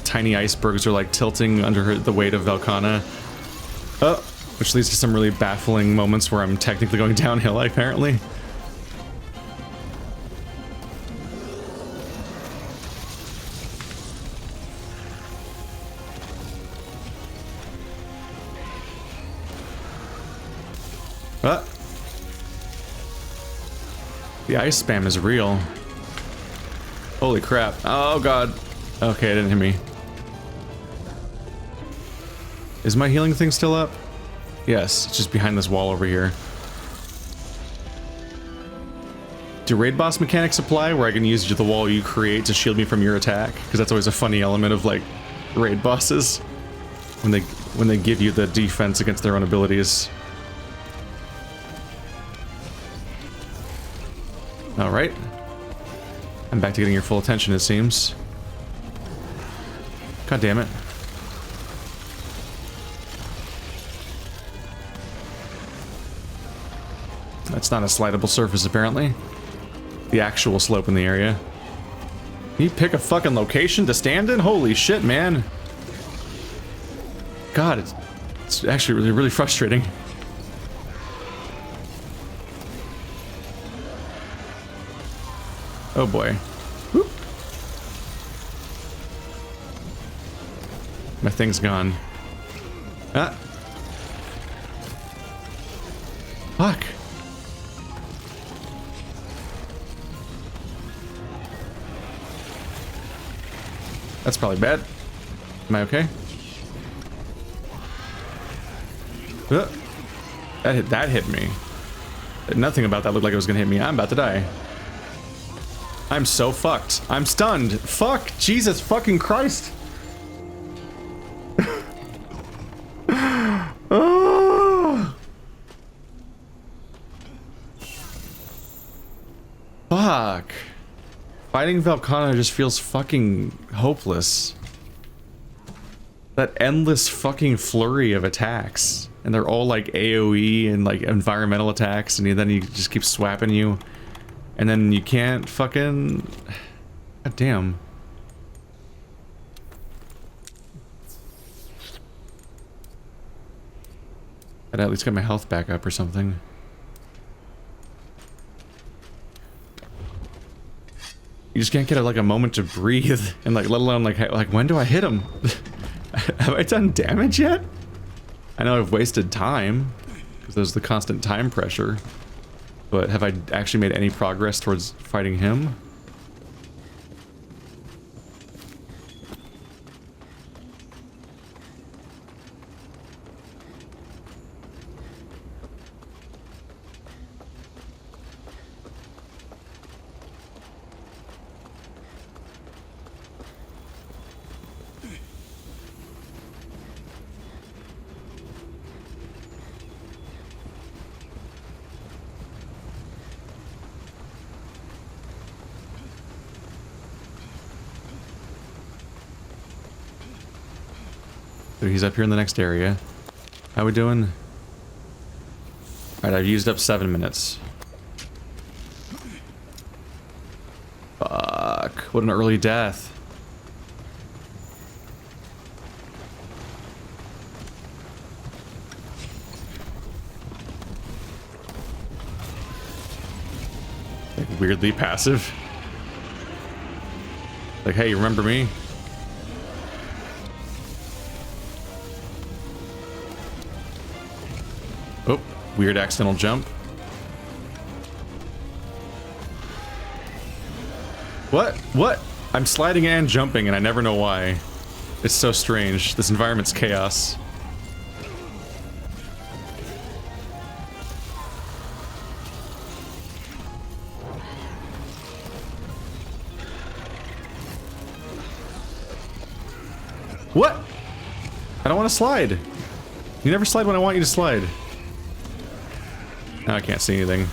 Tiny icebergs are like tilting under the weight of Velkhana. Oh, which leads to some really baffling moments where I'm technically going downhill, apparently. The ice spam is real. Holy crap. Oh god. Okay, it didn't hit me. Is my healing thing still up? Yes, it's just behind this wall over here. Do raid boss mechanics apply where I can use the wall you create to shield me from your attack? Because that's always a funny element of, like, raid bosses. When they give you the defense against their own abilities. Alright. I'm back to getting your full attention, it seems. God damn it. That's not a slidable surface, apparently. The actual slope in the area. Can you pick a fucking location to stand in? Holy shit, man. God, it's actually really, really frustrating. Oh boy. Whoop. My thing's gone. Ah. Fuck. That's probably bad. Am I okay? That hit me. Nothing about that looked like it was gonna hit me. I'm about to die. I'm so fucked. I'm stunned. Fuck. Jesus fucking Christ. Oh. Fuck. Fighting Velkhana just feels fucking hopeless. That endless fucking flurry of attacks. And they're all like AoE and like environmental attacks, and then you just keep swapping you. And then you can't fucking... God damn. I'd at least get my health back up or something. You just can't get like a moment to breathe, and like let alone like when do I hit him? Have I done damage yet? I know I've wasted time because there's the constant time pressure, but have I actually made any progress towards fighting him? So he's up here in the next area. How we doing? Alright, I've used up 7 minutes. Fuck. What an early death. Like, weirdly passive. Like, hey, you remember me? Oh, weird accidental jump. What? What? I'm sliding and jumping and I never know why. It's so strange. This environment's chaos. What? I don't want to slide. You never slide when I want you to slide. Now I can't see anything.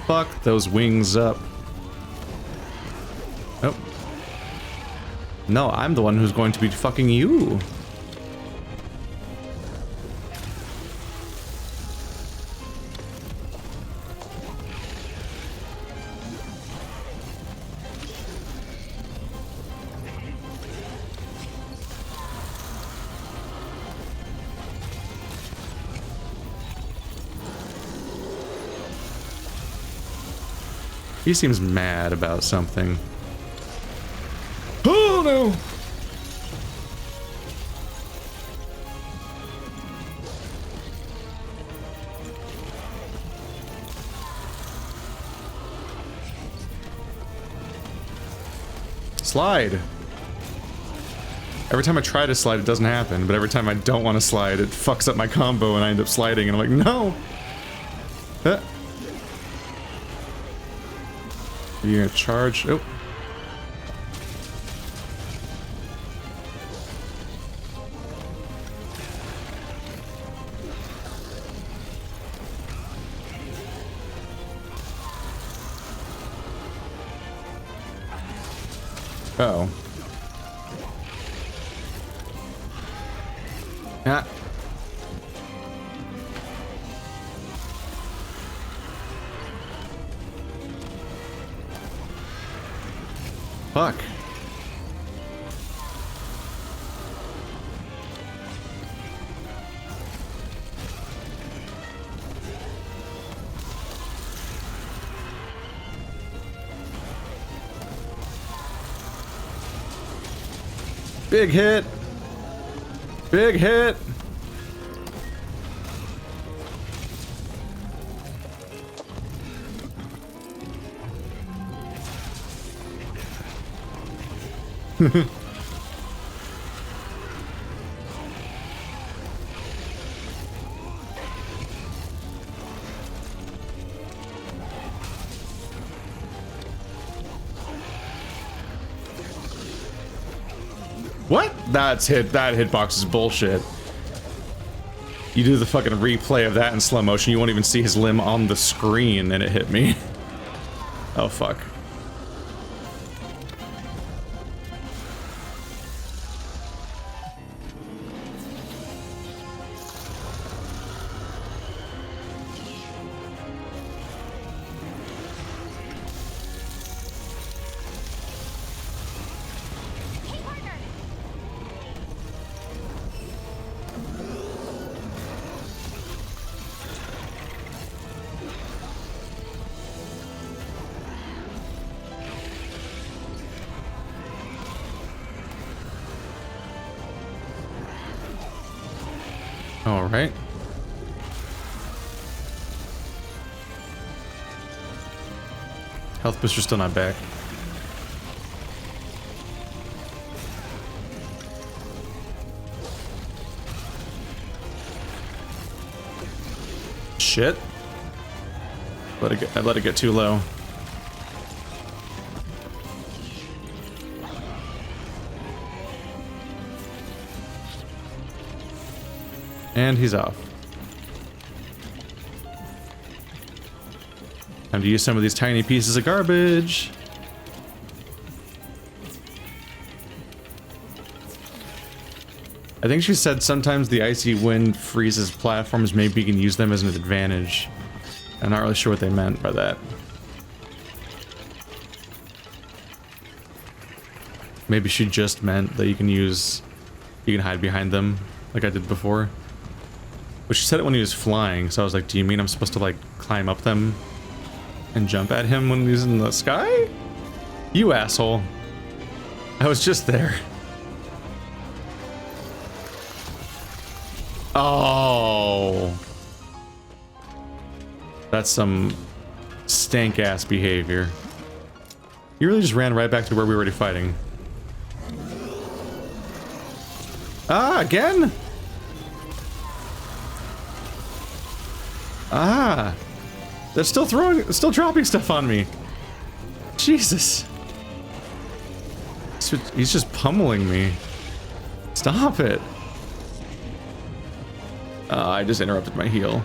Fuck those wings up. Oh. No, I'm the one who's going to be fucking you. He seems mad about something. Oh no! Slide! Every time I try to slide, it doesn't happen, but every time I don't want to slide, it fucks up my combo and I end up sliding, and I'm like, no! You're gonna charge. Oh. Uh-oh. Ah. Fuck. Big hit. Big hit. What? That hitbox is bullshit. You do the fucking replay of that in slow motion, you won't even see his limb on the screen and it hit me. Oh fuck. All right. Health booster's still not back. Shit. I let it get too low. And he's off. Time to use some of these tiny pieces of garbage. I think she said sometimes the icy wind freezes platforms, maybe you can use them as an advantage. I'm not really sure what they meant by that. Maybe she just meant that you can hide behind them, like I did before. But she said it when he was flying, so I was like, do you mean I'm supposed to like climb up them and jump at him when he's in the sky? You asshole. I was just there. Oh. That's some stank ass behavior. You really just ran right back to where we were already fighting. Ah, again? Ah. They're still dropping stuff on me. Jesus. He's just pummeling me. Stop it. I just interrupted my heal.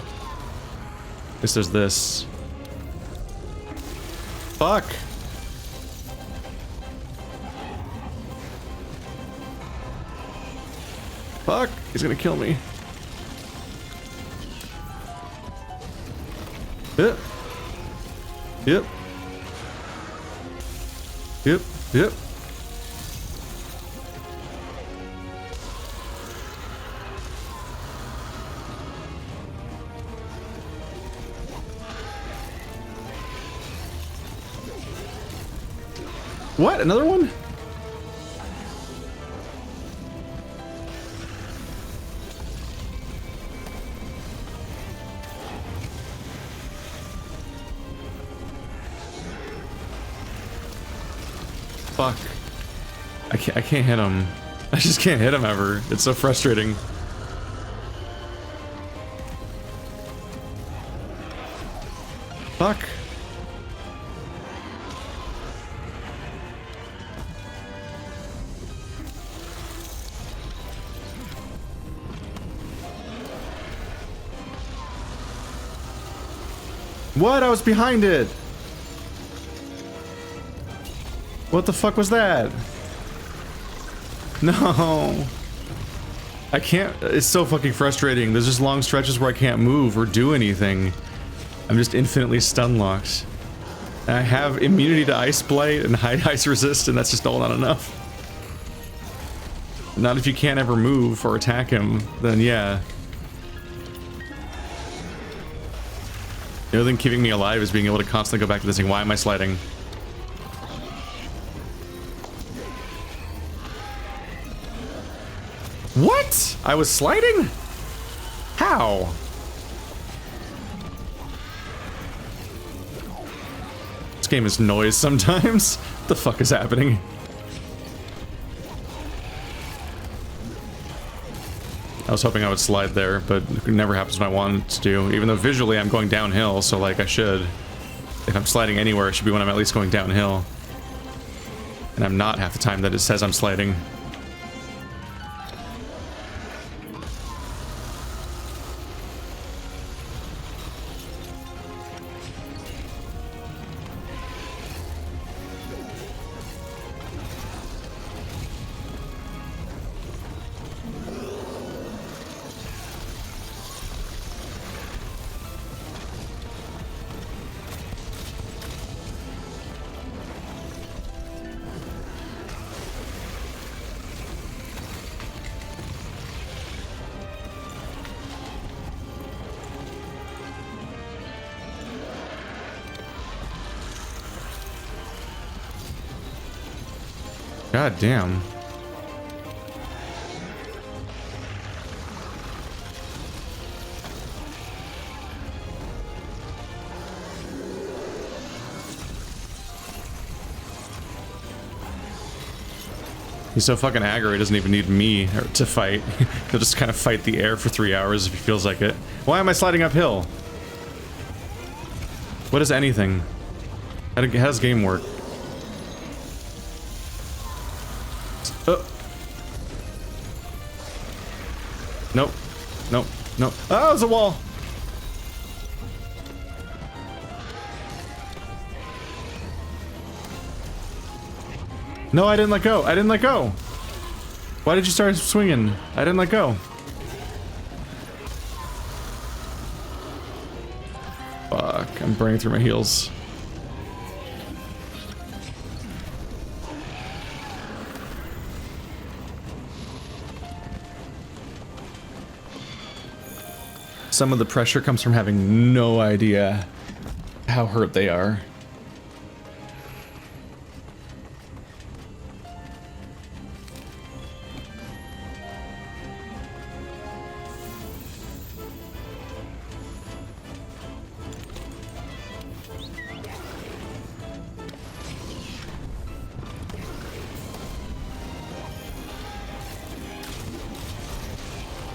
Guess there's this. Fuck. Fuck. He's gonna kill me. Yep. Yep. Yep. Yep. What? Another one? Fuck. I can't hit him. I just can't hit him ever. It's so frustrating. Fuck. What? I was behind it. What the fuck was that? No. I can't. It's so fucking frustrating. There's just long stretches where I can't move or do anything. I'm just infinitely stun locked. And I have immunity to ice blight and high ice resist, and that's just all not enough. Not if you can't ever move or attack him, then yeah. The only thing keeping me alive is being able to constantly go back to this thing. Why am I sliding? What? I was sliding? How? This game is noise sometimes. What the fuck is happening? I was hoping I would slide there, but it never happens when I want it to. Even though visually I'm going downhill, so like I should. If I'm sliding anywhere, it should be when I'm at least going downhill. And I'm not half the time that it says I'm sliding. God damn. He's so fucking aggro, he doesn't even need me to fight. He'll just kind of fight the air for 3 hours if he feels like it. Why am I sliding uphill? What is anything? How does game work? Oh. Nope. Nope. Nope. Oh, there's a wall! No, I didn't let go. I didn't let go. Why did you start swinging? I didn't let go. Fuck, I'm burning through my heals. Some of the pressure comes from having no idea how hurt they are.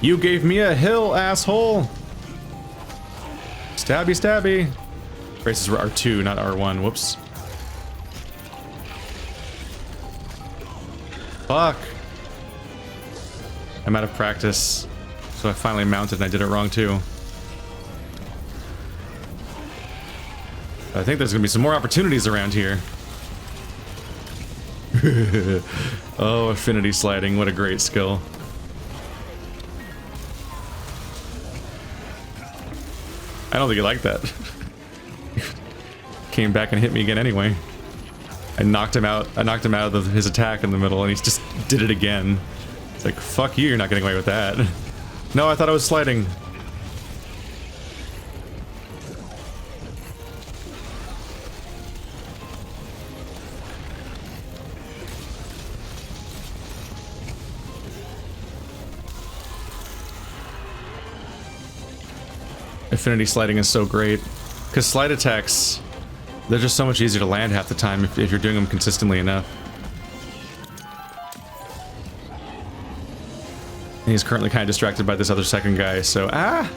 You gave me a hill, asshole! Stabby, stabby. Braces were R2, not R1. Whoops. Fuck. I'm out of practice. So I finally mounted and I did it wrong too. I think there's gonna be some more opportunities around here. Oh, affinity sliding. What a great skill. I don't think you like that. Came back and hit me again anyway. I knocked him out. I knocked him out of his attack in the middle, and he just did it again. It's like, fuck you, you're not getting away with that. No, I thought I was sliding. Affinity sliding is so great because slide attacks, they're just so much easier to land half the time if you're doing them consistently enough. And he's currently kind of distracted by this other second guy, so ah!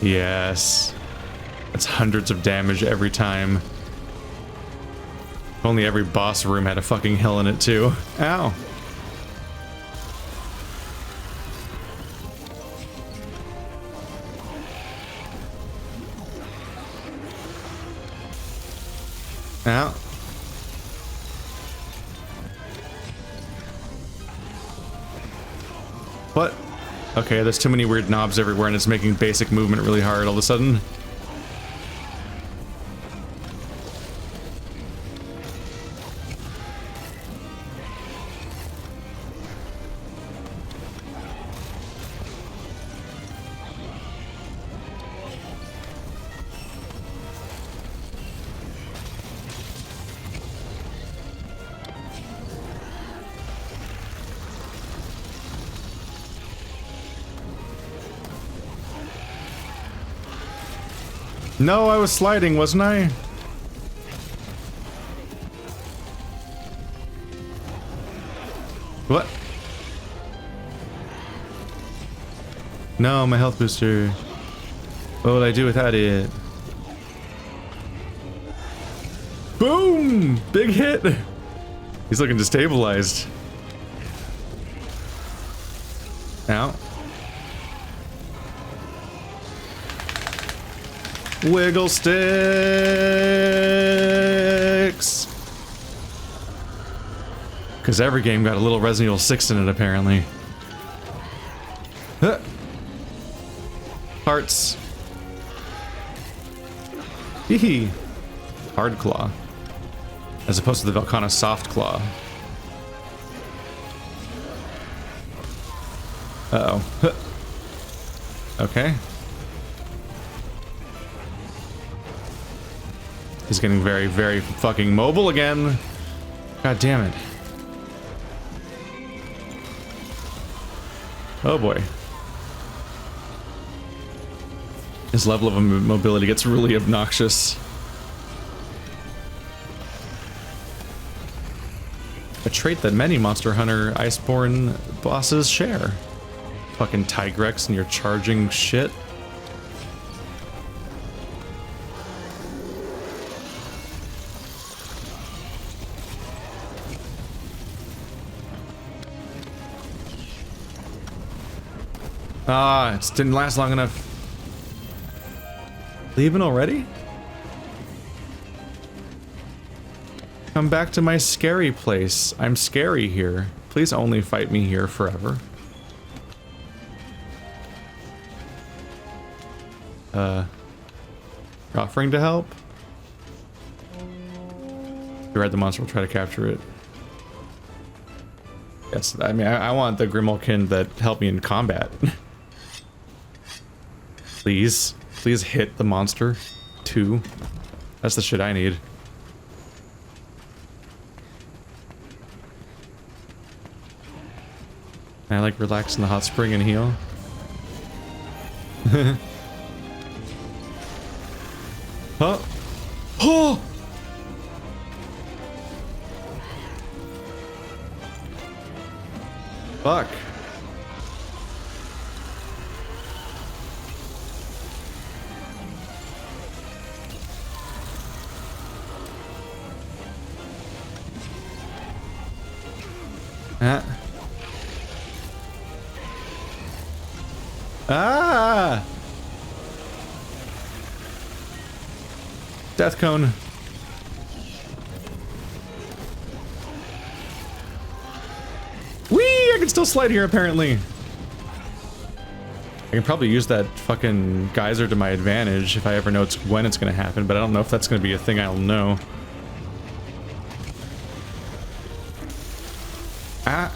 Yes. That's hundreds of damage every time. If only every boss room had a fucking hill in it too. Ow. Ow. What? Okay, there's too many weird knobs everywhere and it's making basic movement really hard all of a sudden. No, I was sliding, wasn't I? What? No, my health booster. What would I do without it? Boom! Big hit! He's looking destabilized. Ow. Wiggle sticks! Because every game got a little Resident Evil 6 in it, apparently. Huh. Hearts. Hee. Hard claw. As opposed to the Velkhana soft claw. Uh-oh. Huh. Okay. He's getting very, very fucking mobile again. God damn it. Oh boy. His level of mobility gets really obnoxious. A trait that many Monster Hunter Iceborne bosses share. Fucking Tigrex and your charging shit. Ah, it didn't last long enough. Leaving already? Come back to my scary place. I'm scary here. Please only fight me here forever. You're offering to help? You ride the monster, we'll try to capture it. Yes, I mean, I want the Grimalkin that helped me in combat. Please. Please hit the monster. 2. That's the shit I need. Can I like relax in the hot spring and heal? Oh! Oh! Fuck. Ah! Death cone. Whee! I can still slide here apparently. I can probably use that fucking geyser to my advantage if I ever know when it's gonna happen, but I don't know if that's gonna be a thing I'll know. Ah!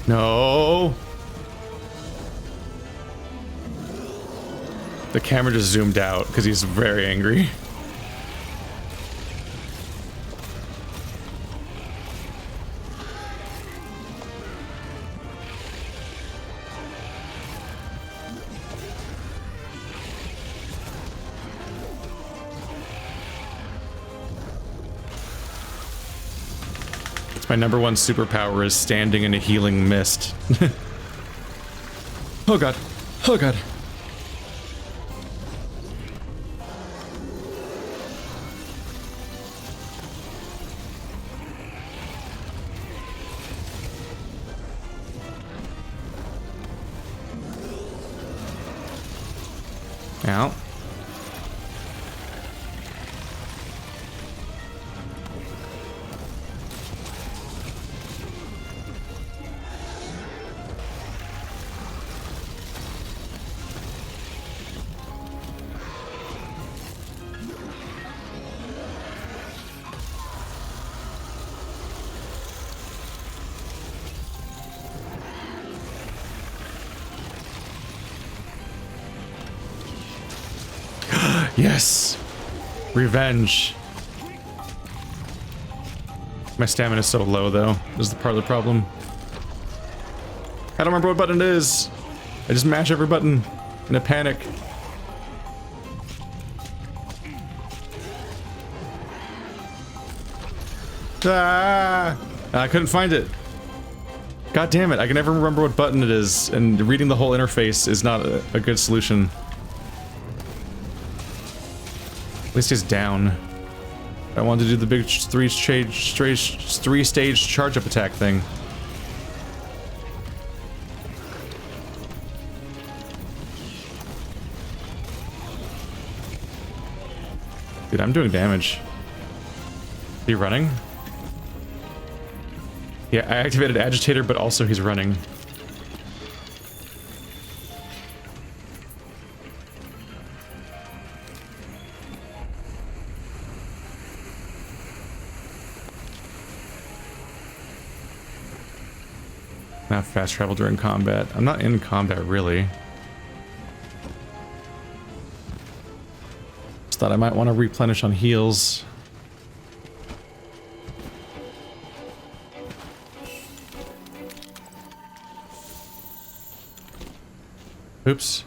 No. The camera just zoomed out because he's very angry. My number one superpower is standing in a healing mist. Oh god. Oh god. Ow. Yes! Revenge. My stamina is so low, though. This is the part of the problem. I don't remember what button it is. I just mash every button in a panic. Ah! I couldn't find it. God damn it, I can never remember what button it is, and reading the whole interface is not a good solution. At least he's down. I wanted to do the big three-stage charge-up attack thing. Dude, I'm doing damage. Is he running? Yeah, I activated Agitator, but also he's running. Not fast travel during combat. I'm not in combat, really. It's Thought I might want to replenish on heals. Oops.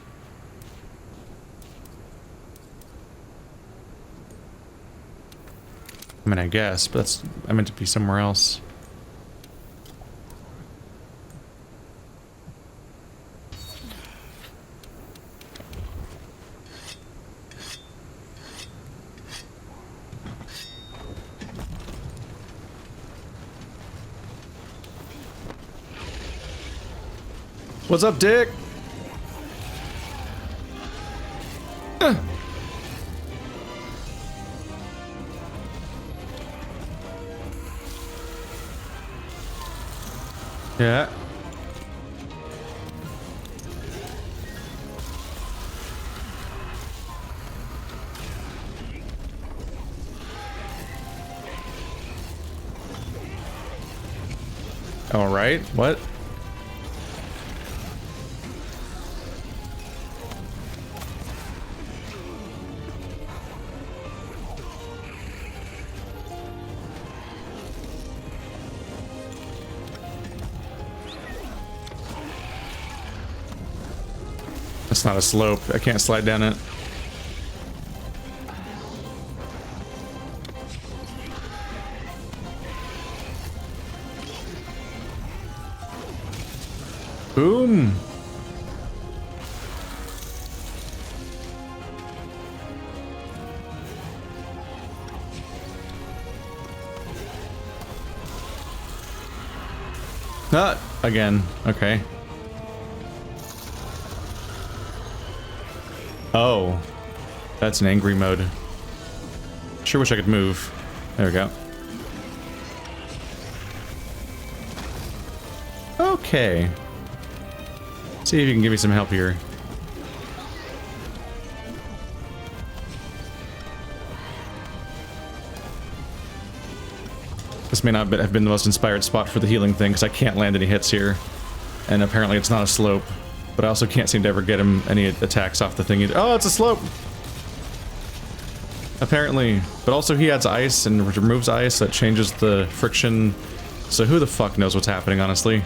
I mean, I guess, but that's... I meant to be somewhere else. What's up, Dick? Yeah. All right. What? It's not a slope. I can't slide down it. Boom. Not again. Okay. Oh, that's an angry mode. Sure wish I could move. There we go. Okay. See if you can give me some help here. This may not have been the most inspired spot for the healing thing, because I can't land any hits here. And apparently it's not a slope. But I also can't seem to ever get him any attacks off the thing either. Oh, it's a slope! Apparently. But also he adds ice and removes ice. That changes the friction. So who the fuck knows what's happening, honestly.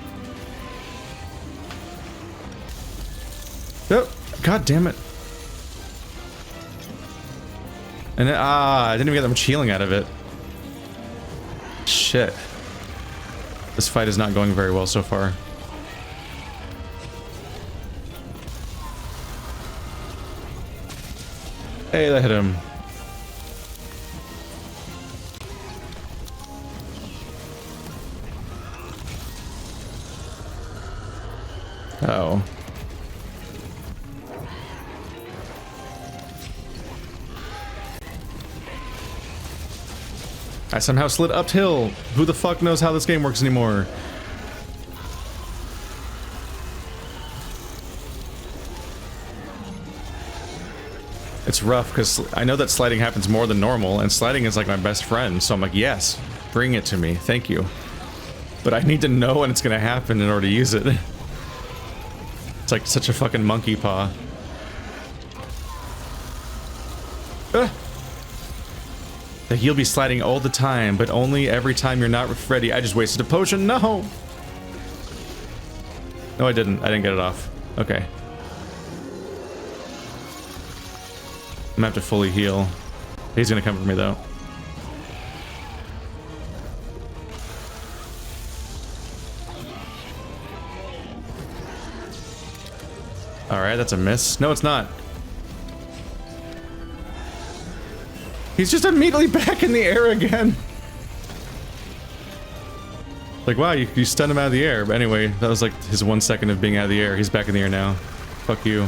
Oh, god damn it. And then, I didn't even get that much healing out of it. Shit. This fight is not going very well so far. Hey, that hit him. Oh. I somehow slid uphill. Who the fuck knows how this game works anymore? It's rough because I know that sliding happens more than normal, and sliding is like my best friend, so I'm like, yes, bring it to me, thank you. But I need to know when it's gonna happen in order to use it. It's like such a fucking monkey paw. Like you'll be sliding all the time, but only every time you're not ready. I just wasted a potion, no! No, I didn't get it off. Okay. I'm gonna have to fully heal. He's gonna come for me though. Alright, that's a miss. No, it's not. He's just immediately back in the air again. Like, wow, you stunned him out of the air. But anyway, that was like his 1 second of being out of the air. He's back in the air now. Fuck you.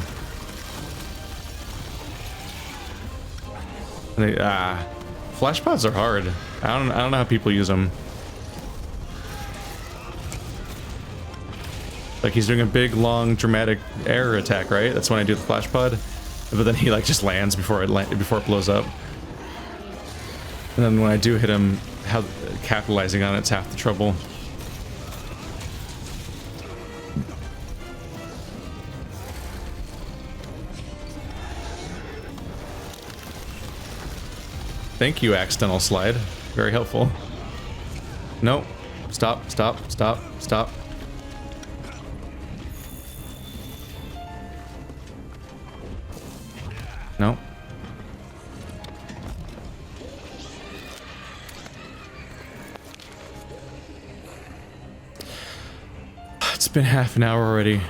And flash pods are hard. I don't know how people use them. Like he's doing a big, long, dramatic air attack, right? That's when I do the flash pod. But then he like just lands before it blows up. And then when I do hit him, how capitalizing on it's half the trouble. Thank you, accidental slide. Very helpful. No. Stop, stop, stop, stop. No. It's been half an hour already.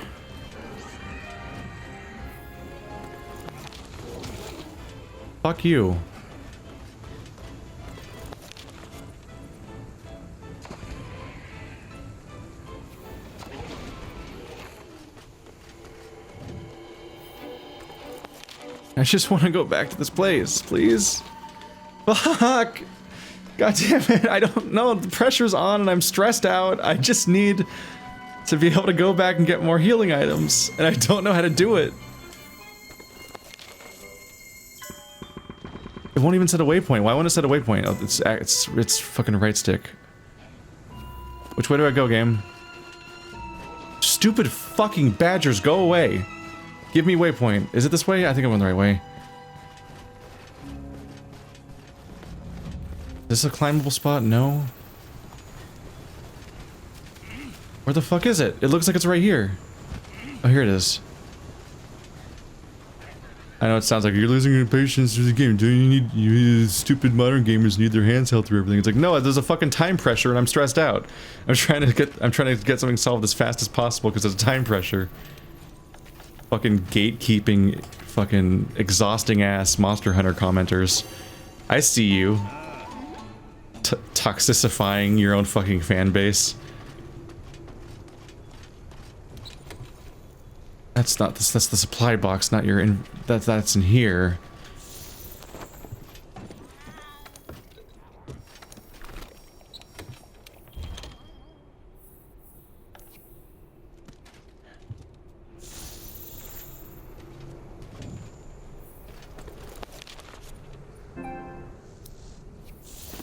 Fuck you. I just want to go back to this place, please. Fuck! God damn it, I don't know, the pressure's on and I'm stressed out. I just need to be able to go back and get more healing items, and I don't know how to do it. It won't even set a waypoint. Why won't it set a waypoint? Oh, it's fucking right stick. Which way do I go, game? Stupid fucking badgers, go away. Give me waypoint. Is it this way? I think I'm on the right way. Is this a climbable spot? No. Where the fuck is it? It looks like it's right here. Oh, here it is. I know it sounds like you're losing your patience through the game. Do you stupid modern gamers need their hands held through everything? It's like, no, there's a fucking time pressure and I'm stressed out. I'm trying to get something solved as fast as possible because there's time pressure. Fucking gatekeeping, fucking exhausting ass Monster Hunter commenters. I see you. Toxicifying your own fucking fan base. That's not this. That's the supply box, not your in. That's in here.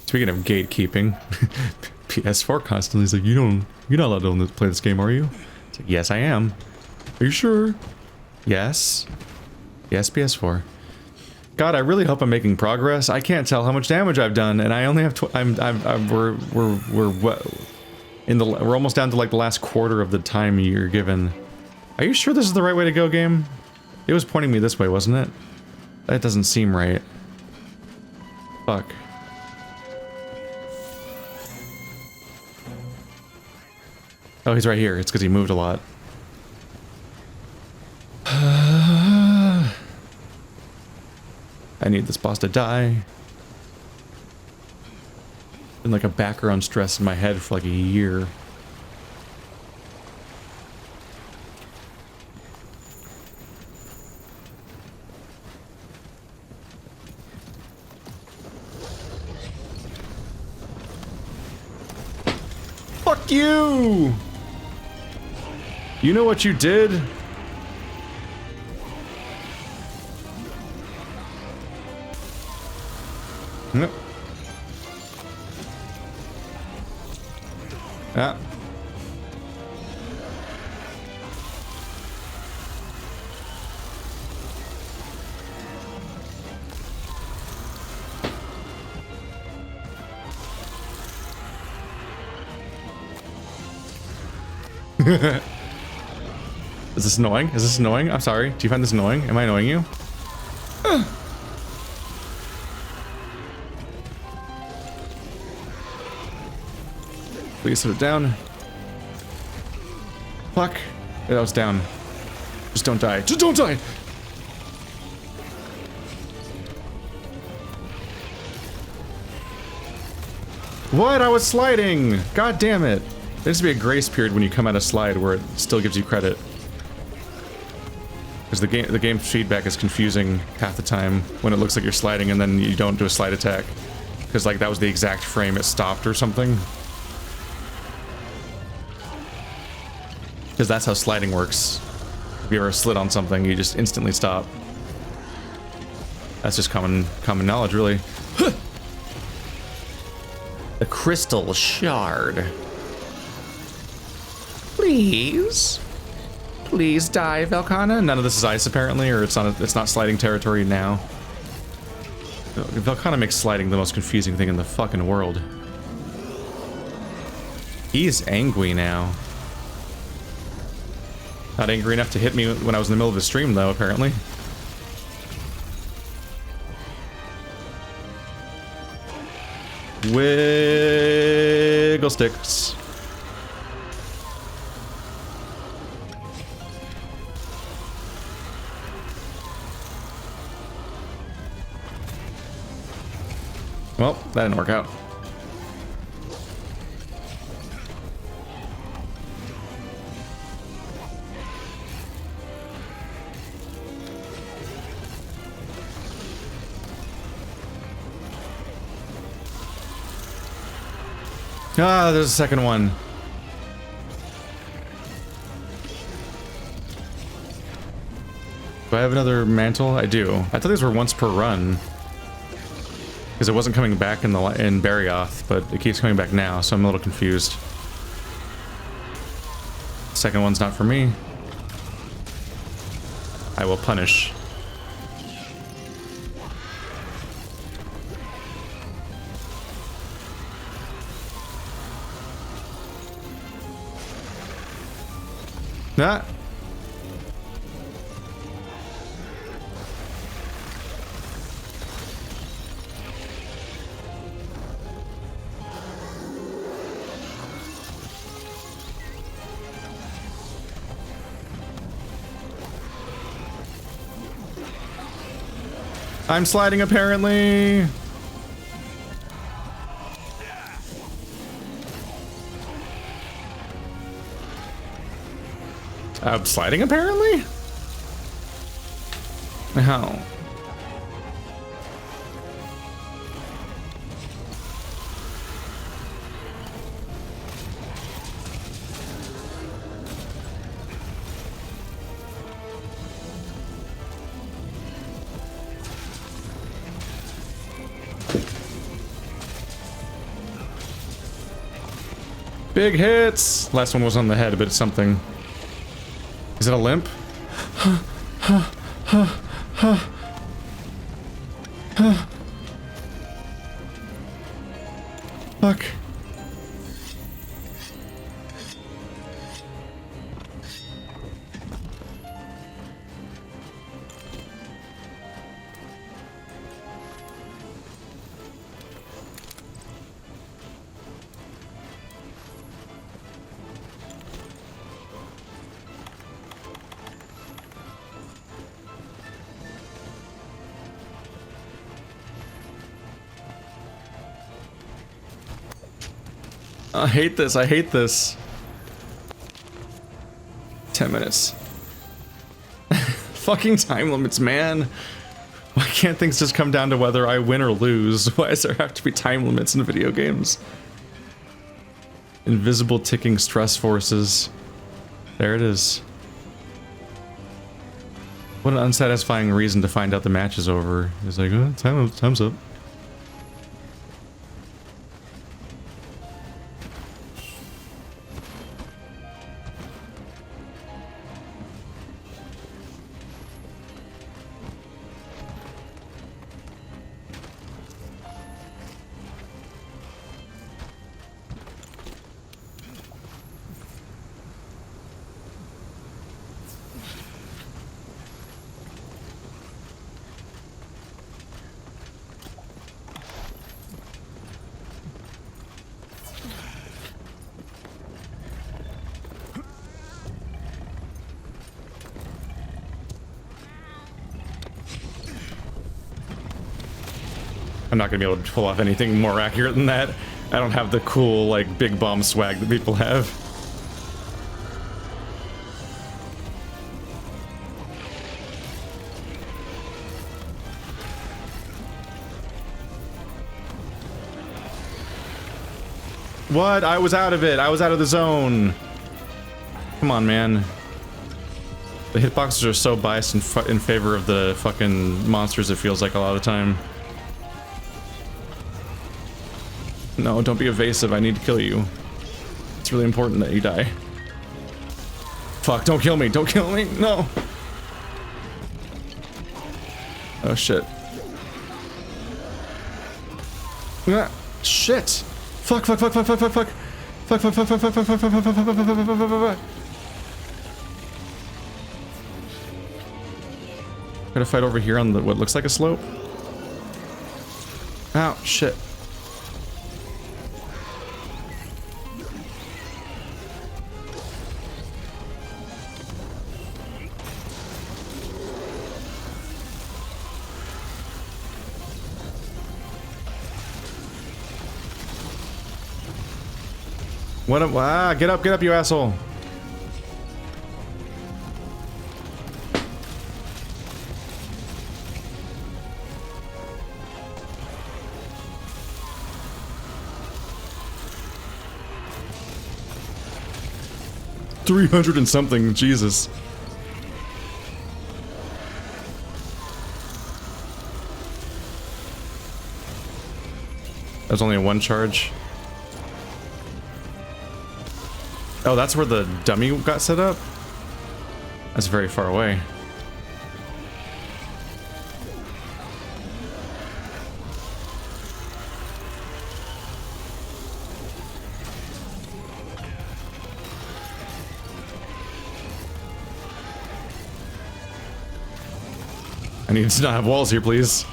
Speaking of gatekeeping, PS4 constantly is like, you're not allowed to play this game, are you? It's like, yes, I am. Are you sure? Yes. Yes, PS4. God, I really hope I'm making progress. I can't tell how much damage I've done, and I only have. We're almost down to like the last quarter of the time you're given. Are you sure this is the right way to go, game? It was pointing me this way, wasn't it? That doesn't seem right. Fuck. Oh, he's right here. It's because he moved a lot. I need this boss to die. Been like a background stress in my head for like a year. Fuck you! You know what you did? Nope. Yeah. Is this annoying? Is this annoying? I'm sorry. Do you find this annoying? Am I annoying you? Please put it down. Fuck. Yeah, that was down. Just don't die. Just don't die! What? I was sliding! God damn it. There needs to be a grace period when you come out of slide where it still gives you credit. Because the game feedback is confusing half the time when it looks like you're sliding and then you don't do a slide attack. Because like that was the exact frame it stopped or something. Because that's how sliding works. If you ever slid on something, you just instantly stop. That's just common knowledge, really. The crystal shard. Please? Please die, Velkhana. None of this is ice, apparently, or it's not sliding territory now. Velkhana makes sliding the most confusing thing in the fucking world. He's angry now. Not angry enough to hit me when I was in the middle of the stream, though, apparently. Wiggle sticks. Well, that didn't work out. Ah, there's a second one. Do I have another mantle? I do. I thought these were once per run. Because it wasn't coming back in Barioth, but it keeps coming back now, so I'm a little confused. Second one's not for me. I will punish. Ah. I'm sliding, apparently. I'm sliding, apparently? How? Big hits! Last one was on the head, but it's something. Is it a limp? Fuck. I hate this, I hate this. 10 minutes. Fucking time limits, man. Why can't things just come down to whether I win or lose? Why does there have to be time limits in video games? Invisible ticking stress forces. There it is. What an unsatisfying reason to find out the match is over. It's like, oh, time's up. I'm not gonna be able to pull off anything more accurate than that. I don't have the cool, like, big bomb swag that people have. What? I was out of it. I was out of the zone. Come on, man. The hitboxes are so biased in favor of the fucking monsters, it feels like a lot of the time. No, don't be evasive. I need to kill you. It's really important that you die. Fuck, don't kill me. Don't kill me. No. Oh, shit. Ah, shit. Fuck, fuck, fuck, fuck, fuck, fuck, fuck. Fuck, fuck, fuck, fuck, fuck, fuck, fuck, fuck, fuck, fuck, fuck, fuck, fuck, fuck, fuck. Gotta fight over here on the what looks like a slope. Ow, shit. What up? Ah, get up, you asshole. $300 and something, Jesus. There's only a one charge. Oh, that's where the dummy got set up? That's very far away. I need to not have walls here, please.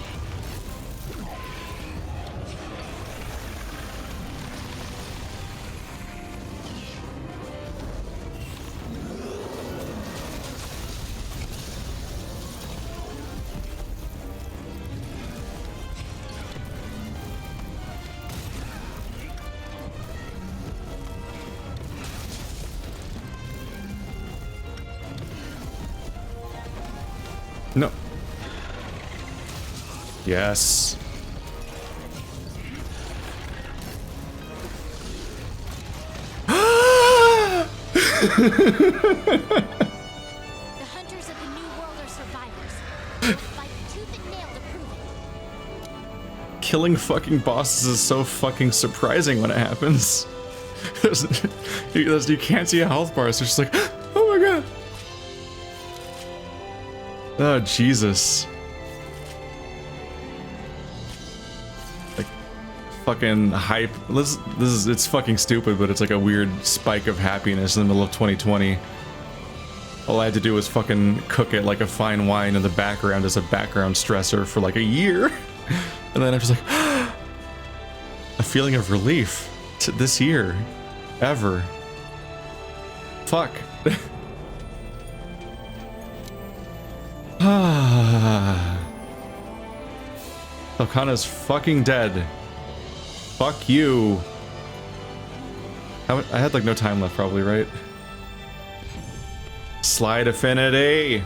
No. Yes. The hunters of the New World are survivors. Fight tooth and nail to prove it. Killing fucking bosses is so fucking surprising when it happens. You can't see a health bar, so it's just like, oh my god. Oh, Jesus. Like, fucking hype. It's fucking stupid, but it's like a weird spike of happiness in the middle of 2020. All I had to do was fucking cook it like a fine wine in the background as a background stressor for like a year. And then I'm just like, a feeling of relief to this year. Ever. Fuck. Velkhana's fucking dead. Fuck you. I had like no time left probably, right? Slide affinity.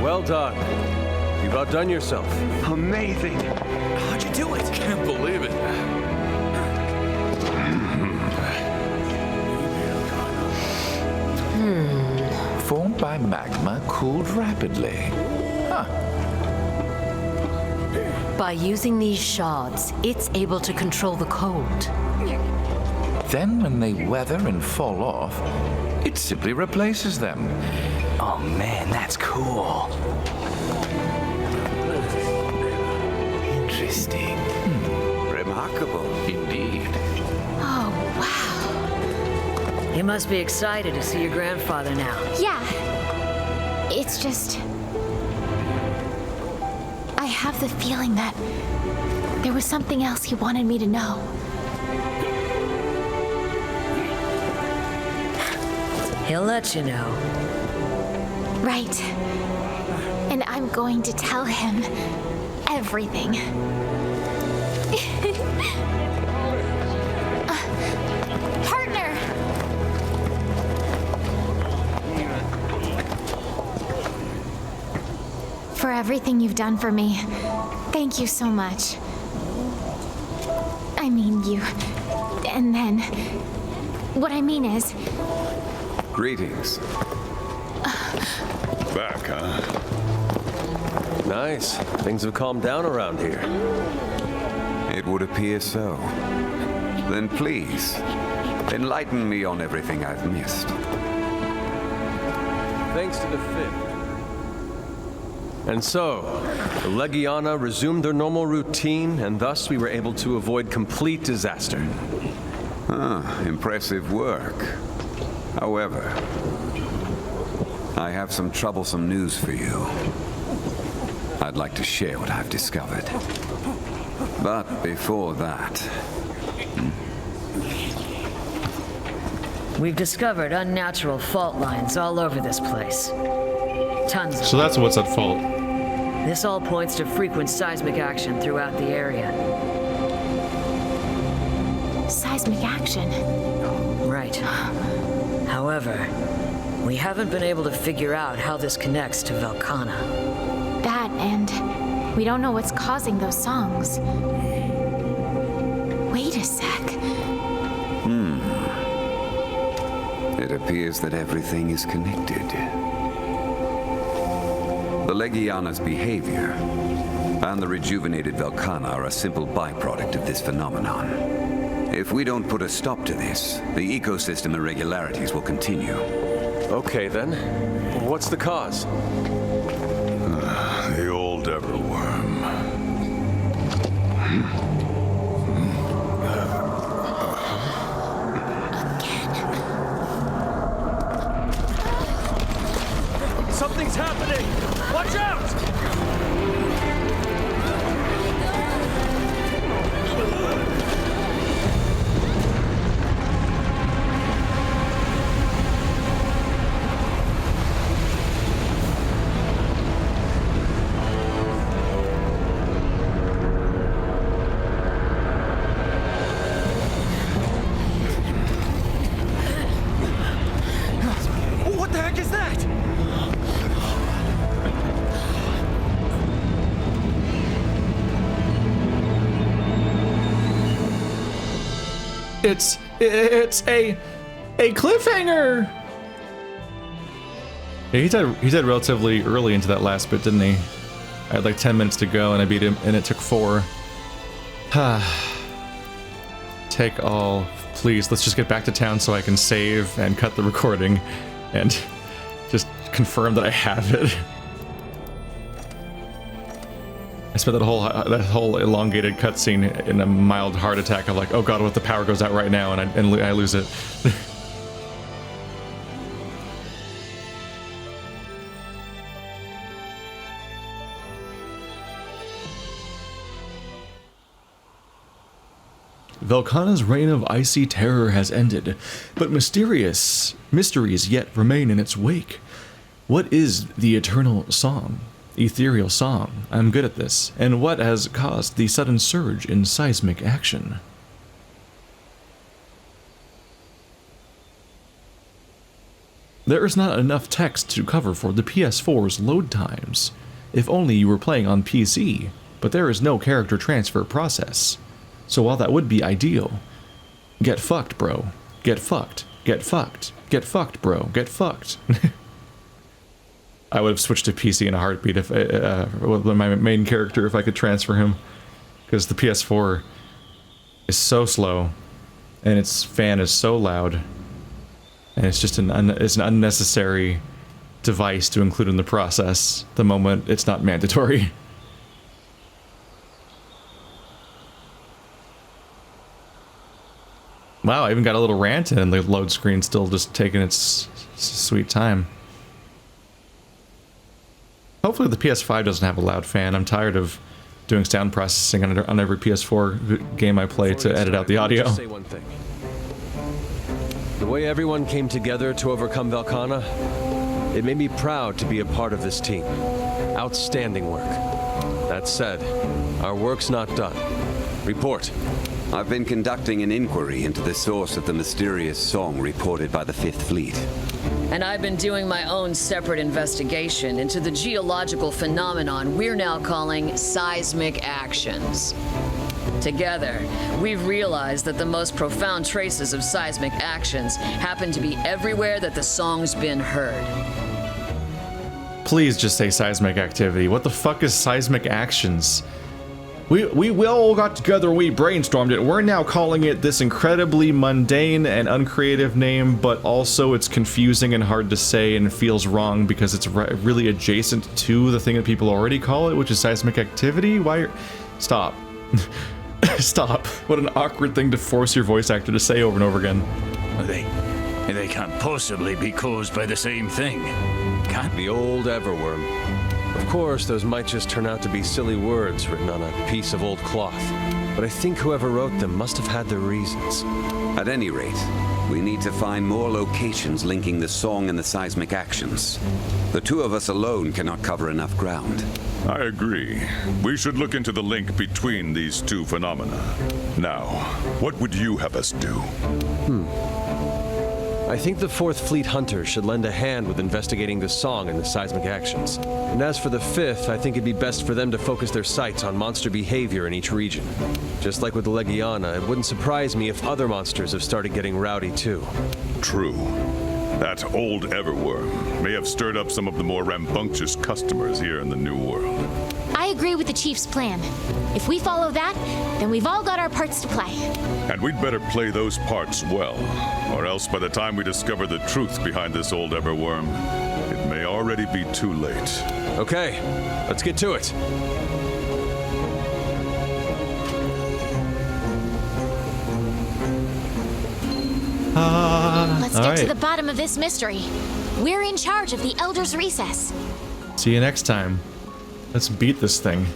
Well done. You've outdone yourself. Amazing. How'd you do it? Can't believe it. Formed by magma cooled rapidly. Huh. By using these shards, it's able to control the cold. Then when they weather and fall off, it simply replaces them. Oh man, that's cool. Interesting. Remarkable. Indeed. Oh, wow. You must be excited to see your grandfather now. Yeah. It's just... I have the feeling that there was something else he wanted me to know. He'll let you know. Right. And I'm going to tell him everything. Partner! For everything you've done for me, thank you so much. I mean you. And then, what I mean is... Greetings. Back, huh? Nice. Things have calmed down around here. It would appear so. Then please, enlighten me on everything I've missed. Thanks to the Fifth. And so, the Legiana resumed their normal routine, and thus we were able to avoid complete disaster. Impressive work. However, I have some troublesome news for you. I'd like to share what I've discovered. But before that... We've discovered unnatural fault lines all over this place. Tons of So that's what's at fault. This all points to frequent seismic action throughout the area. Seismic action. Right. However, we haven't been able to figure out how this connects to Velkhana. That, and we don't know what's causing those songs. Wait a sec. It appears that everything is connected. The Legiana's behavior and the rejuvenated Velkhana are a simple byproduct of this phenomenon. If we don't put a stop to this, the ecosystem irregularities will continue. Okay, then. What's the cause? The old Everworm. Something's happening! Watch out! What the heck is that? It's a cliffhanger. Yeah, he died relatively early into that last bit, didn't he? I had like 10 minutes to go and I beat him, and it took 4. Take all. Please, let's just get back to town so I can save and cut the recording and just confirm that I have it. I spent that whole elongated cutscene in a mild heart attack of like, oh god, what if the power goes out right now and I lose it. Velkhana's reign of icy terror has ended, but mysteries yet remain in its wake. What is the eternal song? Ethereal song, I'm good at this, and what has caused the sudden surge in seismic action? There is not enough text to cover for the PS4's load times. If only you were playing on PC, but there is no character transfer process. So while that would be ideal, get fucked, bro. Get fucked. Get fucked. Get fucked, bro. Get fucked. I would have switched to PC in a heartbeat if with my main character if I could transfer him, because the PS4 is so slow, and its fan is so loud, and it's just an unnecessary device to include in the process the moment it's not mandatory. Wow, I even got a little rant in, and the load screen still just taking its sweet time. Hopefully the PS5 doesn't have a loud fan. I'm tired of doing sound processing on every PS4 game I play to edit out the audio. Just say one thing. The way everyone came together to overcome Velkhana, it made me proud to be a part of this team. Outstanding work. That said, our work's not done. Report. I've been conducting an inquiry into the source of the mysterious song reported by the Fifth Fleet. And I've been doing my own separate investigation into the geological phenomenon we're now calling seismic actions. Together, we've realized that the most profound traces of seismic actions happen to be everywhere that the song's been heard. Please just say seismic activity. What the fuck is seismic actions? We all got together and we brainstormed it. We're now calling it this incredibly mundane and uncreative name, but also it's confusing and hard to say and feels wrong because it's really adjacent to the thing that people already call it, which is seismic activity. Why? Stop. Stop. What an awkward thing to force your voice actor to say over and over again. They can't possibly be caused by the same thing. Can't The old Everworm. Of course, those might just turn out to be silly words written on a piece of old cloth. But I think whoever wrote them must have had their reasons. At any rate, we need to find more locations linking the song and the seismic actions. The two of us alone cannot cover enough ground. I agree. We should look into the link between these two phenomena. Now, what would you have us do? I think the 4th Fleet Hunters should lend a hand with investigating the song and the seismic actions. And as for the 5th, I think it'd be best for them to focus their sights on monster behavior in each region. Just like with the Legiana, it wouldn't surprise me if other monsters have started getting rowdy too. True. That old Everworm may have stirred up some of the more rambunctious customers here in the New World. I agree with the Chief's plan. If we follow that, then we've all got our parts to play. And we'd better play those parts well, or else by the time we discover the truth behind this old Everworm, it may already be too late. Okay, let's get to it. Let's get to the bottom of this mystery. We're in charge of the Elder's Recess. See you next time. Let's beat this thing.